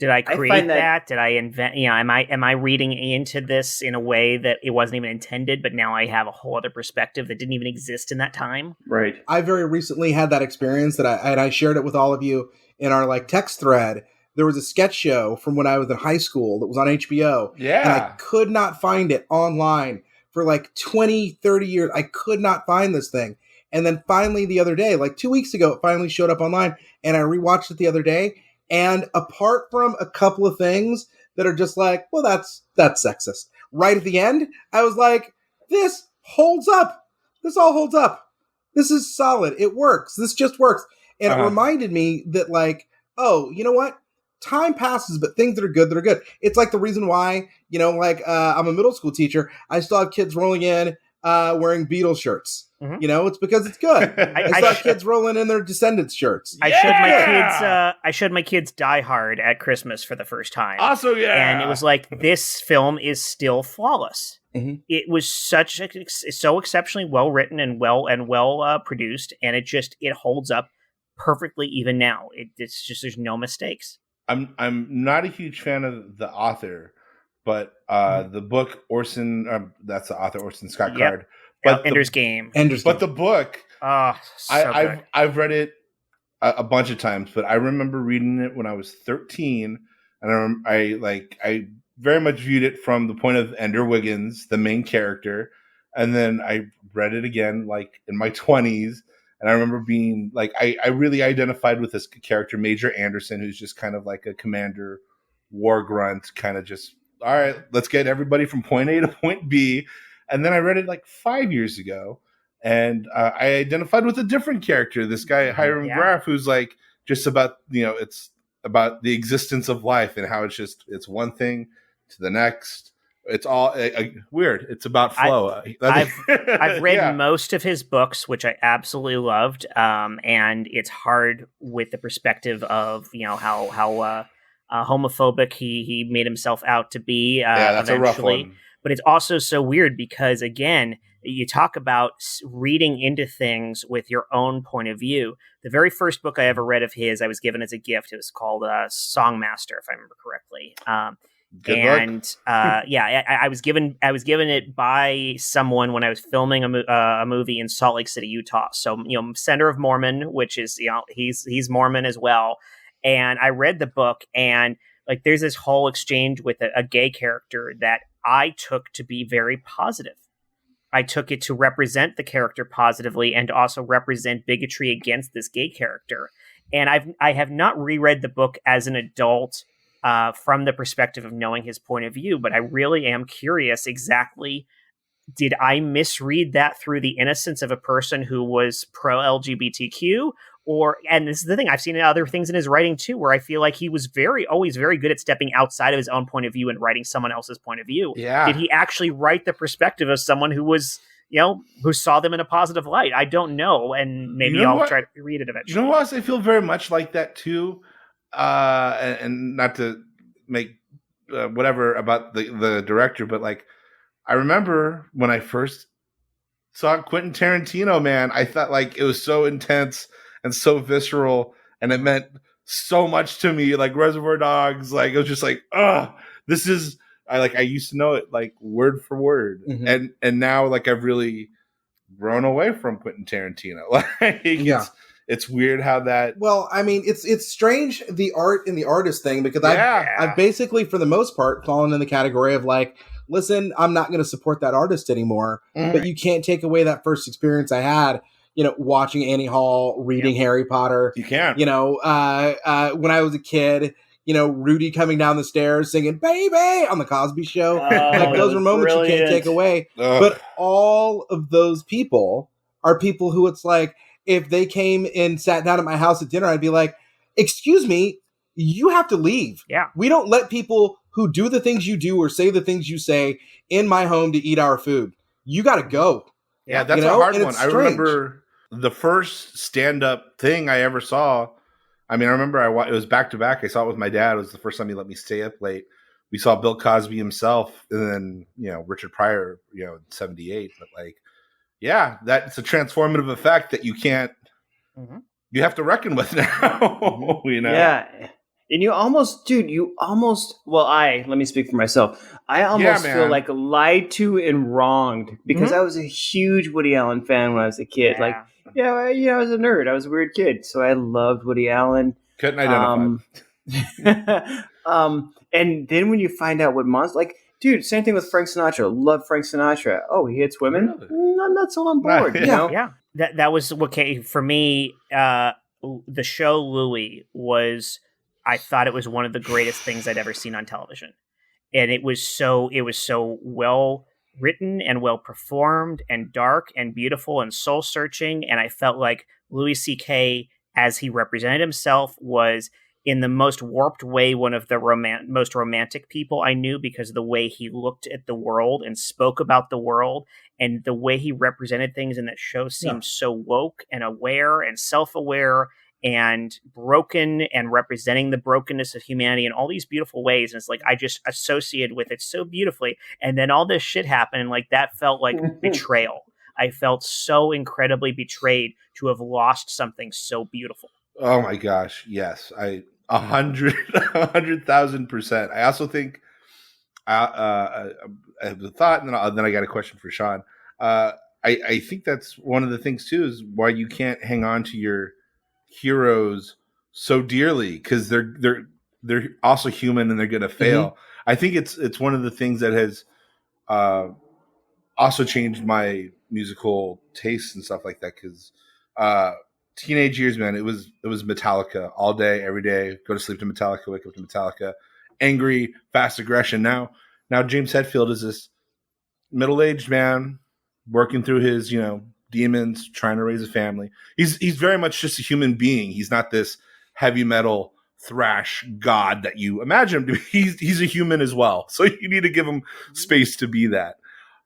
did I create that? Did I invent? Am I reading into this in a way that it wasn't even intended, but now I have a whole other perspective that didn't even exist in that time? Right. I very recently had that experience that I shared it with all of you in our like text thread. There was a sketch show from when I was in high school that was on HBO. Yeah. And I could not find it online for like 20, 30 years. I could not find this thing. And then finally the other day, like 2 weeks ago, it finally showed up online and I rewatched it the other day. And apart from a couple of things that are just like, well, that's sexist. Right at the end, I was like, this holds up. This all holds up. This is solid. It works. This just works. And it reminded me that like, oh, you know what? Time passes, but things that are good, It's like the reason why, I'm a middle school teacher. I still have kids rolling in wearing Beatles shirts. Mm-hmm. It's because it's good. I saw kids rolling in their Descendants shirts. I showed my kids Die Hard at Christmas for the first time. Also, yeah. And it was like, this film is still flawless. Mm-hmm. It was so exceptionally well written and well produced, and it holds up perfectly even now. It's just there's no mistakes. I'm not a huge fan of the author, but the book Orson, that's the author Orson Scott Card. But Ender's Game. But the book, good. I've read it a bunch of times, but I remember reading it when I was 13, and I very much viewed it from the point of Ender Wiggins, the main character, and then I read it again like in my 20s. And I remember being like, I really identified with this character, Major Anderson, who's just kind of like a commander war grunt, kind of just, all right, let's get everybody from point A to point B. And then I read it like 5 years ago, and I identified with a different character, this guy, Hiram Graff, who's like just about, it's about the existence of life and how it's one thing to the next. It's all weird. It's about flow. I've read most of his books, which I absolutely loved. And it's hard with the perspective of how homophobic he made himself out to be. That's eventually. a rough one. But it's also so weird because again, you talk about reading into things with your own point of view. The very first book I ever read of his, I was given as a gift. It was called Songmaster, if I remember correctly. I was given it by someone when I was filming a movie in Salt Lake City, Utah. So Center of Mormon, which is he's Mormon as well. And I read the book, and Like there's this whole exchange with a gay character that I took to be very positive. I took it to represent the character positively and also represent bigotry against this gay character. And I have not reread the book as an adult from the perspective of knowing his point of view, but I really am curious exactly, did I misread that through the innocence of a person who was pro-LGBTQ? And this is the thing, I've seen other things in his writing too, where I feel like he was always very good at stepping outside of his own point of view and writing someone else's point of view. Yeah. Did he actually write the perspective of someone who was, who saw them in a positive light? I don't know. And maybe I'll try to read it eventually. You know what? I feel very much like that too. And not to make whatever about the director, but like, I remember when I first saw Quentin Tarantino, man, I thought like it was so intense and so visceral, and it meant so much to me. Like Reservoir Dogs, like it was just like, this is I used to know it like word for word, and now like I've really grown away from Quentin Tarantino. Like, it's weird how that. Well, I mean, it's strange, the art and the artist thing, because I've basically for the most part fallen in the category of like, listen, I'm not going to support that artist anymore, but you can't take away that first experience I had. Watching Annie Hall, reading Harry Potter. You can't. When I was a kid, Rudy coming down the stairs singing "Baby" on the Cosby Show. Like those are moments you can't take away. Ugh. But all of those people are people who it's like, if they came and sat down at my house at dinner, I'd be like, "Excuse me, you have to leave. Yeah, we don't let people who do the things you do or say the things you say in my home to eat our food. You got to go." Yeah, that's a hard one. I remember the first stand-up thing I ever saw. I mean, I remember it was back-to-back. I saw it with my dad. It was the first time he let me stay up late. We saw Bill Cosby himself, and then, Richard Pryor, in 78. But like, yeah, that's a transformative effect that you can't, you have to reckon with now, Yeah. And let me speak for myself. I almost feel like lied to and wronged because I was a huge Woody Allen fan when I was a kid. Yeah. I was a nerd. I was a weird kid. So I loved Woody Allen. Couldn't identify. And then when you find out what monsters, like, dude, same thing with Frank Sinatra. Love Frank Sinatra. Oh, he hits women? Really? I'm not so on board, Yeah. That was okay. For me, the show Louie was... I thought it was one of the greatest things I'd ever seen on television. And it was so well written and well performed and dark and beautiful and soul searching. And I felt like Louis C.K., as he represented himself, was in the most warped way one of the most romantic people I knew, because of the way he looked at the world and spoke about the world, and the way he represented things in that show seemed so woke and aware and self-aware and broken and representing the brokenness of humanity in all these beautiful ways. And it's like, I just associated with it so beautifully. And then all this shit happened. And like, that felt like betrayal. I felt so incredibly betrayed to have lost something so beautiful. Oh my gosh. Yes. 100,000%. I also think, I have a thought, and then I got a question for Sean. I think that's one of the things too, is why you can't hang on to your heroes so dearly, because they're also human and they're gonna fail. I think it's one of the things that has also changed my musical tastes and stuff like that, because teenage years, man, it was Metallica all day, every day. Go to sleep to Metallica, wake up to Metallica. Angry, fast aggression. Now James Hetfield is this middle-aged man working through his demons, trying to raise a family. He's very much just a human being. He's not this heavy metal thrash god that you imagine him to be. He's a human as well. So you need to give him space to be that.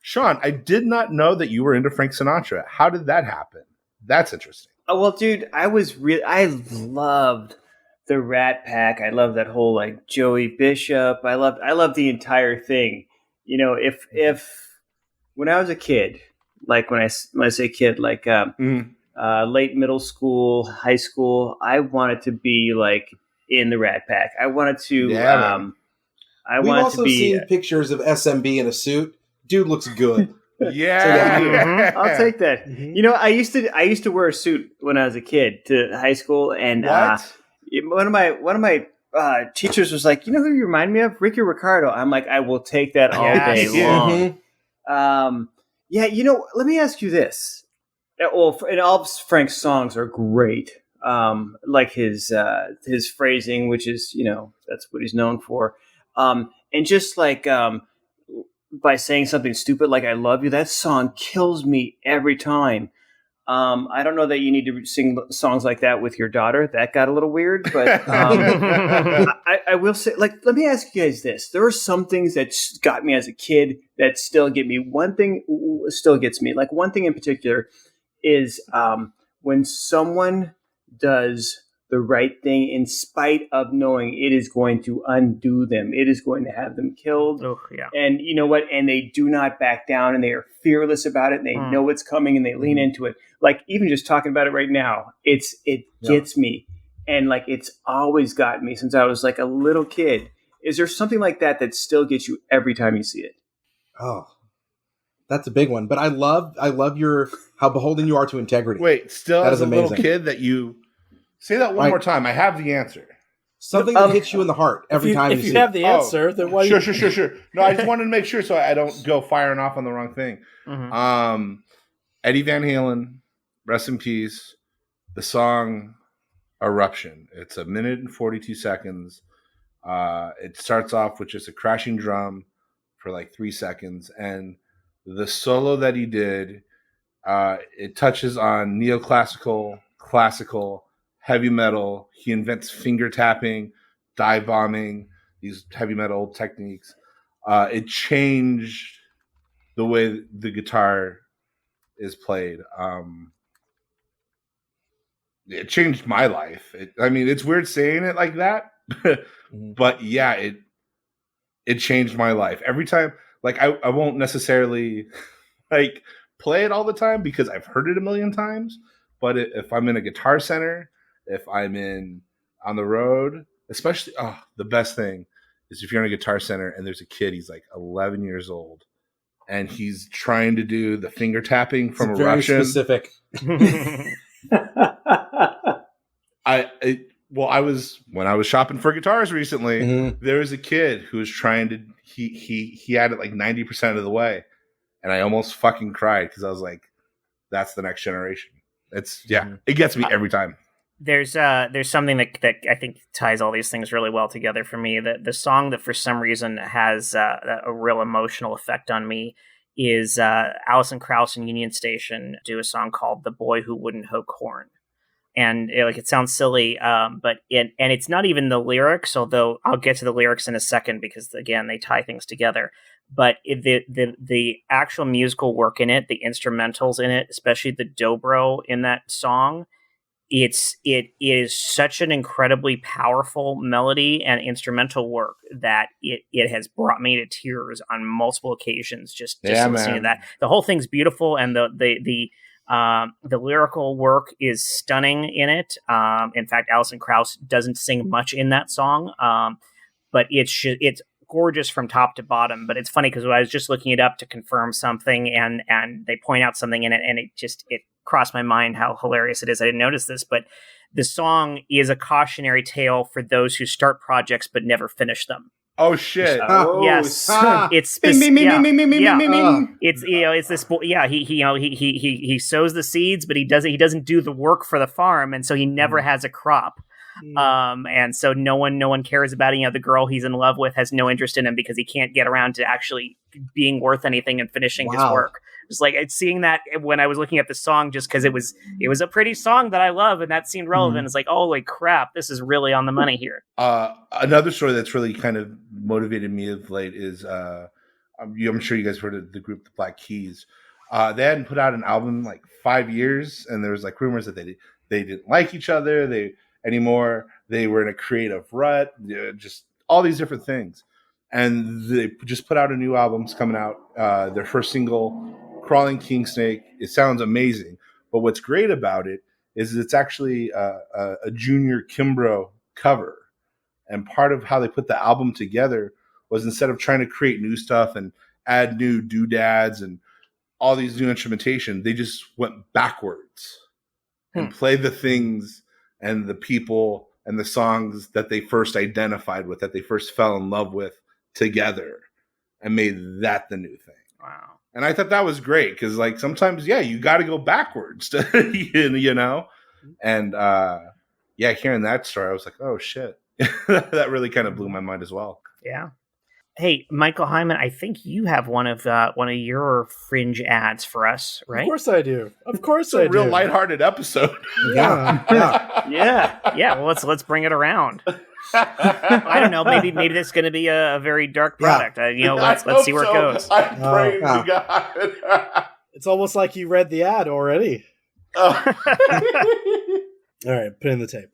Sean, I did not know that you were into Frank Sinatra. How did that happen? That's interesting. Oh, well, dude, I loved the Rat Pack. I loved that whole like Joey Bishop. I loved the entire thing. If when I was a kid, like when I say kid, like late middle school, high school, I wanted to be like in the Rat Pack. I wanted to. We've also seen pictures of SMB in a suit. Dude looks good. Yeah, I'll take that. I used to wear a suit when I was a kid to high school, and one of my teachers was like, you know who you remind me of? Ricky Ricardo. I'm like, I will take that all day long. Yeah, let me ask you this. Well, and all of Frank's songs are great. Like his phrasing, which is, that's what he's known for. And just like by saying something stupid like I love you, that song kills me every time. I don't know that you need to sing songs like that with your daughter. That got a little weird, but I will say, like, let me ask you guys this. There are some things that got me as a kid that still get me. One thing still gets me. Like, one thing in particular is when someone does the right thing in spite of knowing it is going to undo them. It is going to have them killed. Oh, yeah. And you know what? And they do not back down, and they are fearless about it, and they know it's coming, and they lean into it. Like, even just talking about it right now, it gets me. And like, it's always got me since I was like a little kid. Is there something like that still gets you every time you see it? Oh, that's a big one. But I love how beholden you are to integrity. Wait, still that as is a amazing. little kid that you say that one more time. I have the answer. Something that hits you in the heart every time you see it. If you have the answer, then why? Sure. No, I just wanted to make sure so I don't go firing off on the wrong thing. Mm-hmm. Eddie Van Halen, rest in peace. The song Eruption. It's 1 minute and 42 seconds. It starts off with just a crashing drum for like 3 seconds, and the solo that he did, it touches on neoclassical, classical, heavy metal. He invents finger tapping, dive bombing, these heavy metal techniques. It changed the way the guitar is played. It changed my life. It's weird saying it like that, but yeah, it changed my life. Every time, like I won't necessarily like play it all the time because I've heard it a million times. But if I'm in a guitar center, if I'm on the road, especially, the best thing is if you're in a guitar center and there's a kid, he's like 11 years old, and he's trying to do the finger tapping from Eruption. Very specific. When I was shopping for guitars recently, there was a kid who was trying to, he had it like 90% of the way, and I almost fucking cried because I was like, that's the next generation. It gets me every time. There's something that I think ties all these things really well together for me. The song that for some reason has a real emotional effect on me is Alison, Krauss, and Union Station do a song called "The Boy Who Wouldn't Hoe Corn," and it sounds silly, but it's not even the lyrics. Although I'll get to the lyrics in a second because again they tie things together. But the actual musical work in it, the instrumentals in it, especially the dobro in that song. It is such an incredibly powerful melody and instrumental work that it has brought me to tears on multiple occasions. Just listening to that, the whole thing's beautiful, and the lyrical work is stunning in it. In fact, Alison Krauss doesn't sing much in that song, but it's gorgeous from top to bottom. But it's funny because I was just looking it up to confirm something, and they point out something in it, and it crossed my mind how hilarious it is. I didn't notice this, but the song is a cautionary tale for those who start projects but never finish them. Oh shit! Yes, it's this. It's this. Yeah, he sows the seeds, but he doesn't do the work for the farm, and so he never has a crop. And so no one cares about it. The girl he's in love with has no interest in him because he can't get around to actually being worth anything and finishing his work. Just like seeing that when I was looking at the song, just because it was a pretty song that I love and that seemed relevant. It's like, holy crap, this is really on the money here. Another story that's really kind of motivated me of late is I'm sure you guys heard of the group the Black Keys. They hadn't put out an album in like 5 years, and there was like rumors that they didn't like each other anymore. They were in a creative rut, just all these different things. And they just put out a new album. It's coming out. Their first single, Crawling King Snake. It sounds amazing. But what's great about it is it's actually a Junior Kimbrough cover. And part of how they put the album together was instead of trying to create new stuff and add new doodads and all these new instrumentation, they just went backwards and played the things and the people and the songs that they first identified with, that they first fell in love with together, and made that the new thing. Wow. And I thought that was great because, like, sometimes, you got to go backwards, you know? And, hearing that story, I was like, oh, shit. That really kind of blew my mind as well. Yeah. Hey, Michael Heiman, I think you have one of your fringe ads for us, right? Of course I do. Of course It's a real lighthearted episode. Yeah. Yeah. Well, let's bring it around. I don't know. Maybe this is going to be a very dark product. Let's see where it goes. I'm praying to God. It's almost like you read the ad already. All right, put in the tape.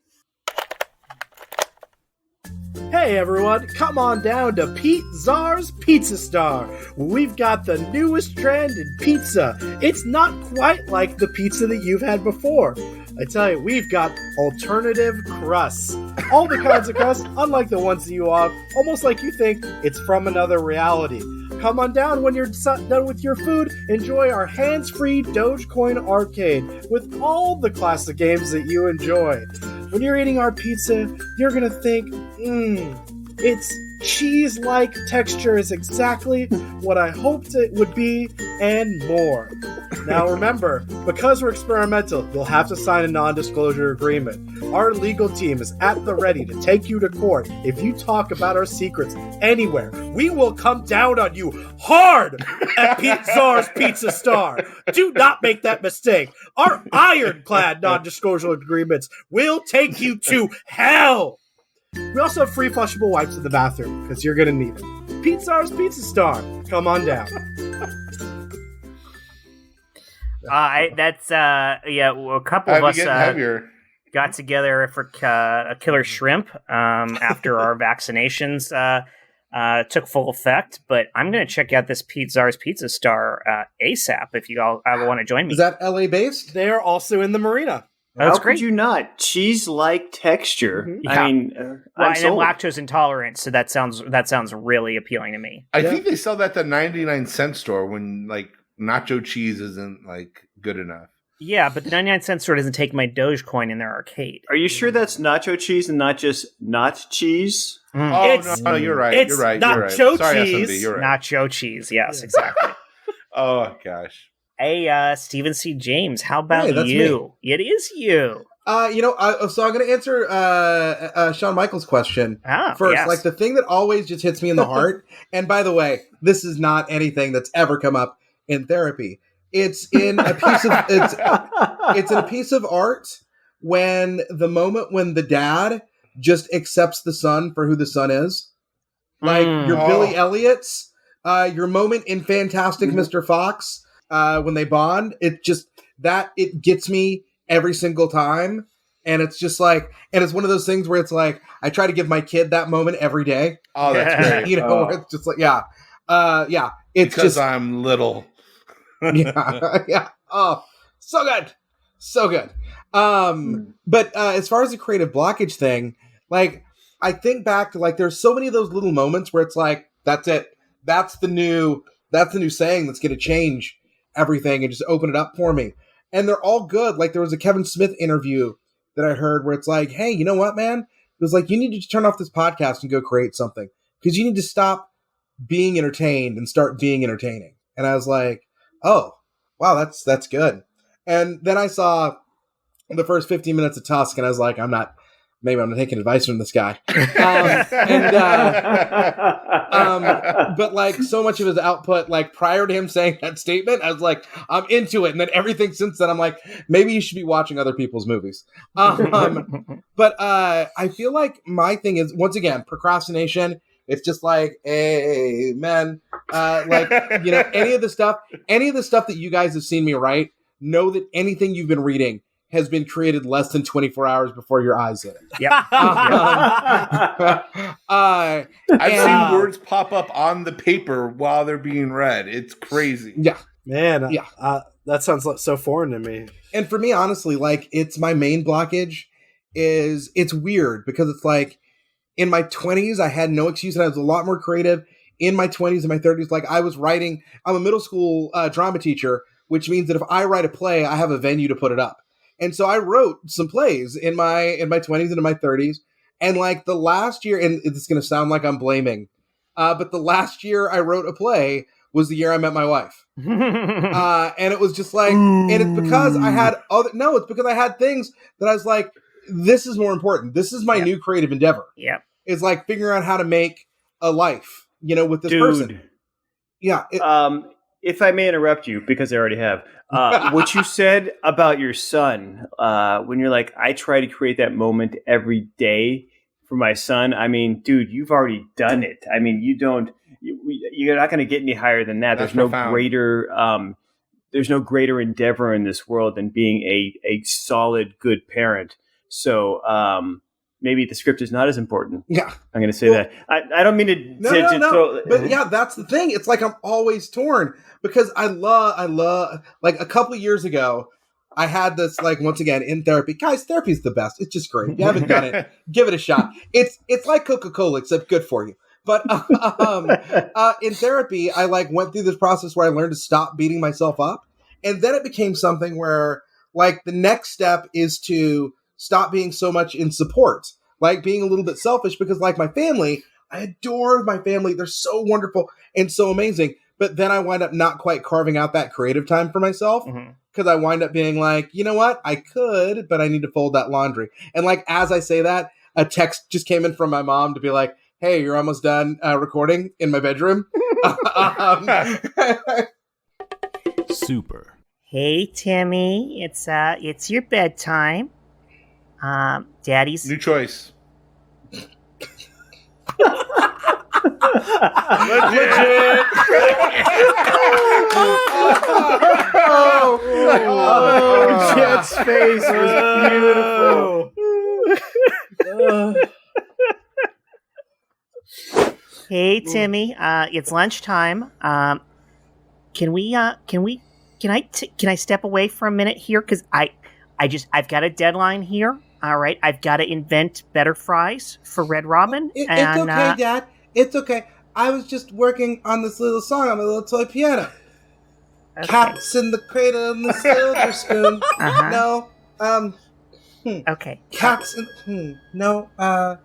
Hey everyone, come on down to Pete Czar's Pizza Star. We've got the newest trend in pizza. It's not quite like the pizza that you've had before. I tell you, we've got alternative crusts. All the kinds of crusts, unlike the ones that you have, almost like you think it's from another reality. Come on down when you're done with your food. Enjoy our hands-free Dogecoin arcade with all the classic games that you enjoy. When you're eating our pizza, you're going to think, its cheese-like texture is exactly what I hoped it would be, and more. Now remember, because we're experimental, you'll have to sign a non-disclosure agreement. Our legal team is at the ready to take you to court if you talk about our secrets anywhere. We will come down on you hard at Pete Czar's Pizza Star. Do not make that mistake. Our ironclad non-disclosure agreements will take you to hell. We also have free flushable wipes in the bathroom, because you're going to need them. Pete Czar's Pizza Star. Come on down. A couple of us got together for a killer shrimp after our vaccinations took full effect. But I'm going to check out this Pete Czar's Pizza Star ASAP if you all want to join me. Is that LA based? They are also in the marina. How could you not? Cheese-like texture. Mm-hmm. Yeah. I mean, and I'm lactose intolerant, so that sounds really appealing to me. I think they sell that at the 99-cent store when, like, nacho cheese isn't, like, good enough. Yeah, but the 99-cent store doesn't take my Dogecoin in their arcade. Are you sure that's nacho cheese and not just not cheese? Oh, no, you're right. It's you're right. nacho Sorry, cheese. SMB, you're right. Nacho cheese, yes, exactly. Oh, gosh. Hey, Stephen C. James, how about that's you? Me. It is you. So I'm going to answer Shawn Michaels' question first. Yes. Like, the thing that always just hits me in the heart, and by the way, this is not anything that's ever come up in therapy. It's in a piece of it's in a piece of art when the dad just accepts the son for who the son is. Like your Billy Elliott's, your moment in Fantastic Mr. Fox. When they bond, it gets me every single time. And it's just like, and it's one of those things where it's like, I try to give my kid that moment every day. Oh, that's great. Where it's just like, it's because I'm little. Yeah. Oh, so good. So good. But as far as the creative blockage thing, like, I think back to, like, there's so many of those little moments where it's like, that's it. That's the new saying that's going to change everything and just open it up for me. And they're all good. Like, there was a Kevin Smith interview that I heard where it's like, hey, you know what, man? It was like, you need to turn off this podcast and go create something, because you need to stop being entertained and start being entertaining. And I was like, oh, wow, that's good. And then I saw the first 15 minutes of Tusk, and I was like, maybe I'm not taking advice from this guy. But like, so much of his output, like, prior to him saying that statement, I was like, I'm into it. And then everything since then, I'm like, maybe you should be watching other people's movies. But I feel like my thing is, once again, procrastination. It's just like, hey, man, like, any of the stuff that you guys have seen me write, know that anything you've been reading has been created less than 24 hours before your eyes hit it. Yep. I've seen words pop up on the paper while they're being read. It's crazy. Yeah. Man, that sounds so foreign to me. And for me, honestly, like, it's my main blockage it's weird because it's like, in my 20s, I had no excuse, and I was a lot more creative. In my 20s and my 30s, like, I was writing. I'm a middle school drama teacher, which means that if I write a play, I have a venue to put it up. And so I wrote some plays in my 20s and in my 30s. And like the last year, and it's going to sound like I'm blaming, but the last year I wrote a play was the year I met my wife. And it was just like, and it's because I had it's because I had things that I was like, this is more important. This is my new creative endeavor. Yeah. It's like figuring out how to make a life, with this person. Yeah. If I may interrupt you, because I already have, what you said about your son, when you're like, I try to create that moment every day for my son. I mean, dude, you've already done it. I mean, you're not going to get any higher than that. That's there's profound. No greater endeavor in this world than being a solid, good parent. So, maybe the script is not as important. Yeah. I'm going to say that. I don't mean to... No. But yeah, that's the thing. It's like I'm always torn because I love, like a couple of years ago, I had this, like, once again, in therapy. Guys, therapy's the best. It's just great. If you haven't done it, give it a shot. It's like Coca-Cola, except good for you. But in therapy, I like went through this process where I learned to stop beating myself up. And then it became something where, like, the next step is to stop being so much in support, like being a little bit selfish, because like my family, I adore my family. They're so wonderful and so amazing. But then I wind up not quite carving out that creative time for myself because I wind up being like, you know what? I could, but I need to fold that laundry. And like, as I say that, a text just came in from my mom to be like, hey, you're almost done recording in my bedroom. Super. Hey, Timmy, it's your bedtime. Daddy's New choice. Legit. Jet's face was beautiful. Hey, Timmy, it's lunchtime. Can I step away for a minute here? Because I've got a deadline here. All right, I've got to invent better fries for Red Robin. It's okay, Dad. It's okay. I was just working on this little song on my little toy piano. Okay. Cats in the cradle and the silver spoon. No, Okay. cats in no.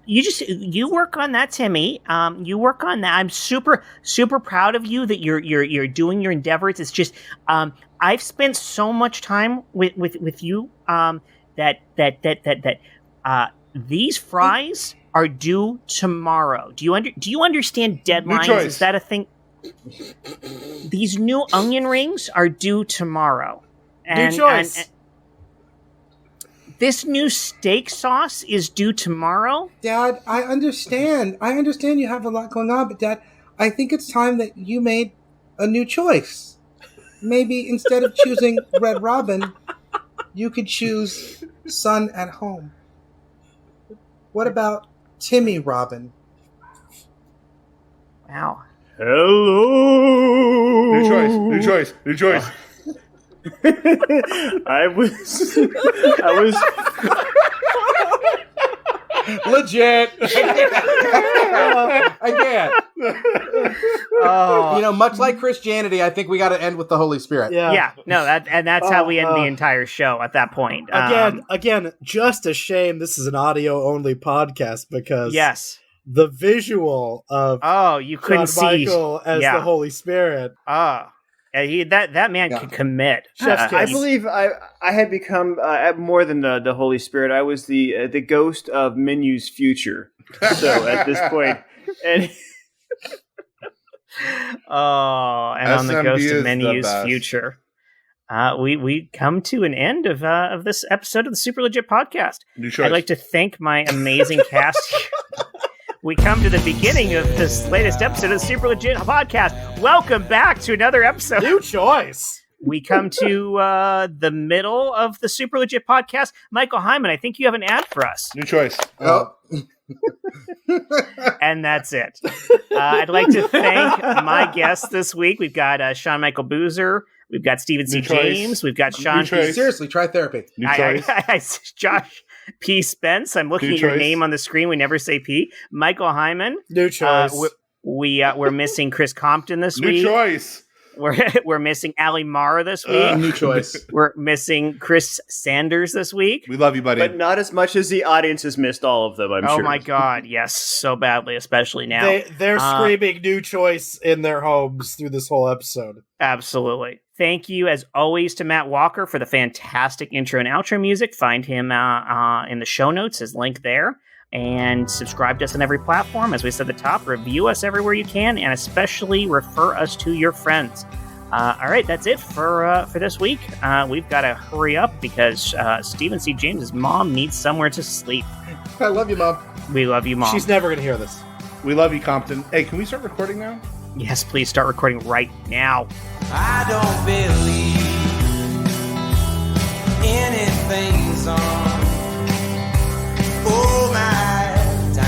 You work on that, Timmy. You work on that. I'm super proud of you that you're doing your endeavors. It's just I've spent so much time with you that these fries are due tomorrow. Do you understand deadlines? Is that a thing? These new onion rings are due tomorrow. New choice. And this new steak sauce is due tomorrow. Dad, I understand. I understand you have a lot going on, but Dad, I think it's time that you made a new choice. Maybe instead of choosing Red Robin, you could choose Son at Home. What about Timmy Robin? Wow. Hello. New choice. I was Legit. I can't. Much like Christianity, I think we got to end with the Holy Spirit. Yeah. No, that's how we end the entire show at that point. Again, just a shame this is an audio-only podcast because Yes. the visual of You couldn't John see. Michael as the Holy Spirit. That man can commit. Chef's kiss. I believe I had become more than the Holy Spirit. I was the ghost of Menu's future. So at this point, and on the Ghost SMB of Menu's is the best. future, we come to an end of this episode of the Super Legit Podcast. New choice. I'd like to thank my amazing cast. We come to the beginning of this latest episode of the Super Legit Podcast. Welcome back to another episode. New choice. We come to the middle of the Super Legit Podcast. Michael Heiman, I think you have an ad for us. New choice. And that's it. I'd like to thank my guests this week. We've got Sean Michael Boozer. We've got Stephen C. New choice. James. We've got Sean New choice. Seriously, try therapy. New choice. Josh P. Spence. I'm looking New at your choice. name on the screen. We never say P. Michael Hyman. New choice. We're missing Chris Compton this New week. choice. We're missing Ali Mara this week. New choice. We're missing Chris Sanders this week. We love you, buddy. But not as much as the audience has missed all of them, I'm sure. Oh my God, yes, so badly, especially now. They're screaming new choice in their homes through this whole episode. Absolutely. Thank you, as always, to Matt Walker for the fantastic intro and outro music. Find him in the show notes, his link there. And subscribe to us on every platform. As we said at the top, review us everywhere you can, and especially refer us to your friends. All right, that's it for this week. We've got to hurry up because Stephen C. James's mom needs somewhere to sleep. I love you, Mom. We love you, Mom. She's never going to hear this. We love you, Compton. Hey, can we start recording now? Yes, please start recording right now. I don't believe anything's on. Oh my time,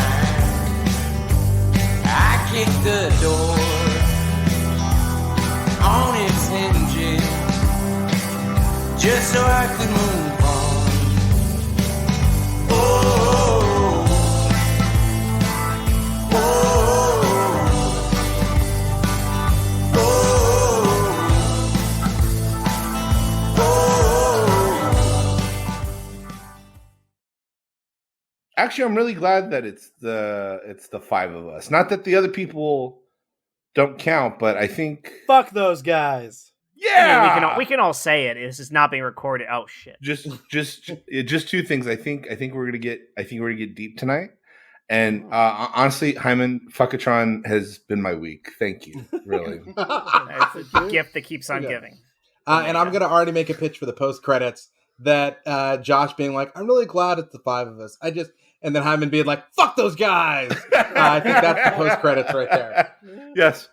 I kicked the door on its hinges just so I could move on. Oh, oh, oh, oh, oh. Actually, I'm really glad that it's the five of us. Not that the other people don't count, but I think Fuck those guys. I mean, we can all say it. This is not being recorded. Oh shit! just two things. I think we're gonna get deep tonight. And honestly, Heiman, Fuckatron has been my week. Thank you, really. It's a gift that keeps on giving. And I'm going to already make a pitch for the post credits that Josh being like, I'm really glad it's the five of us. And then Heiman being like, fuck those guys. I think that's the post credits right there. Yes.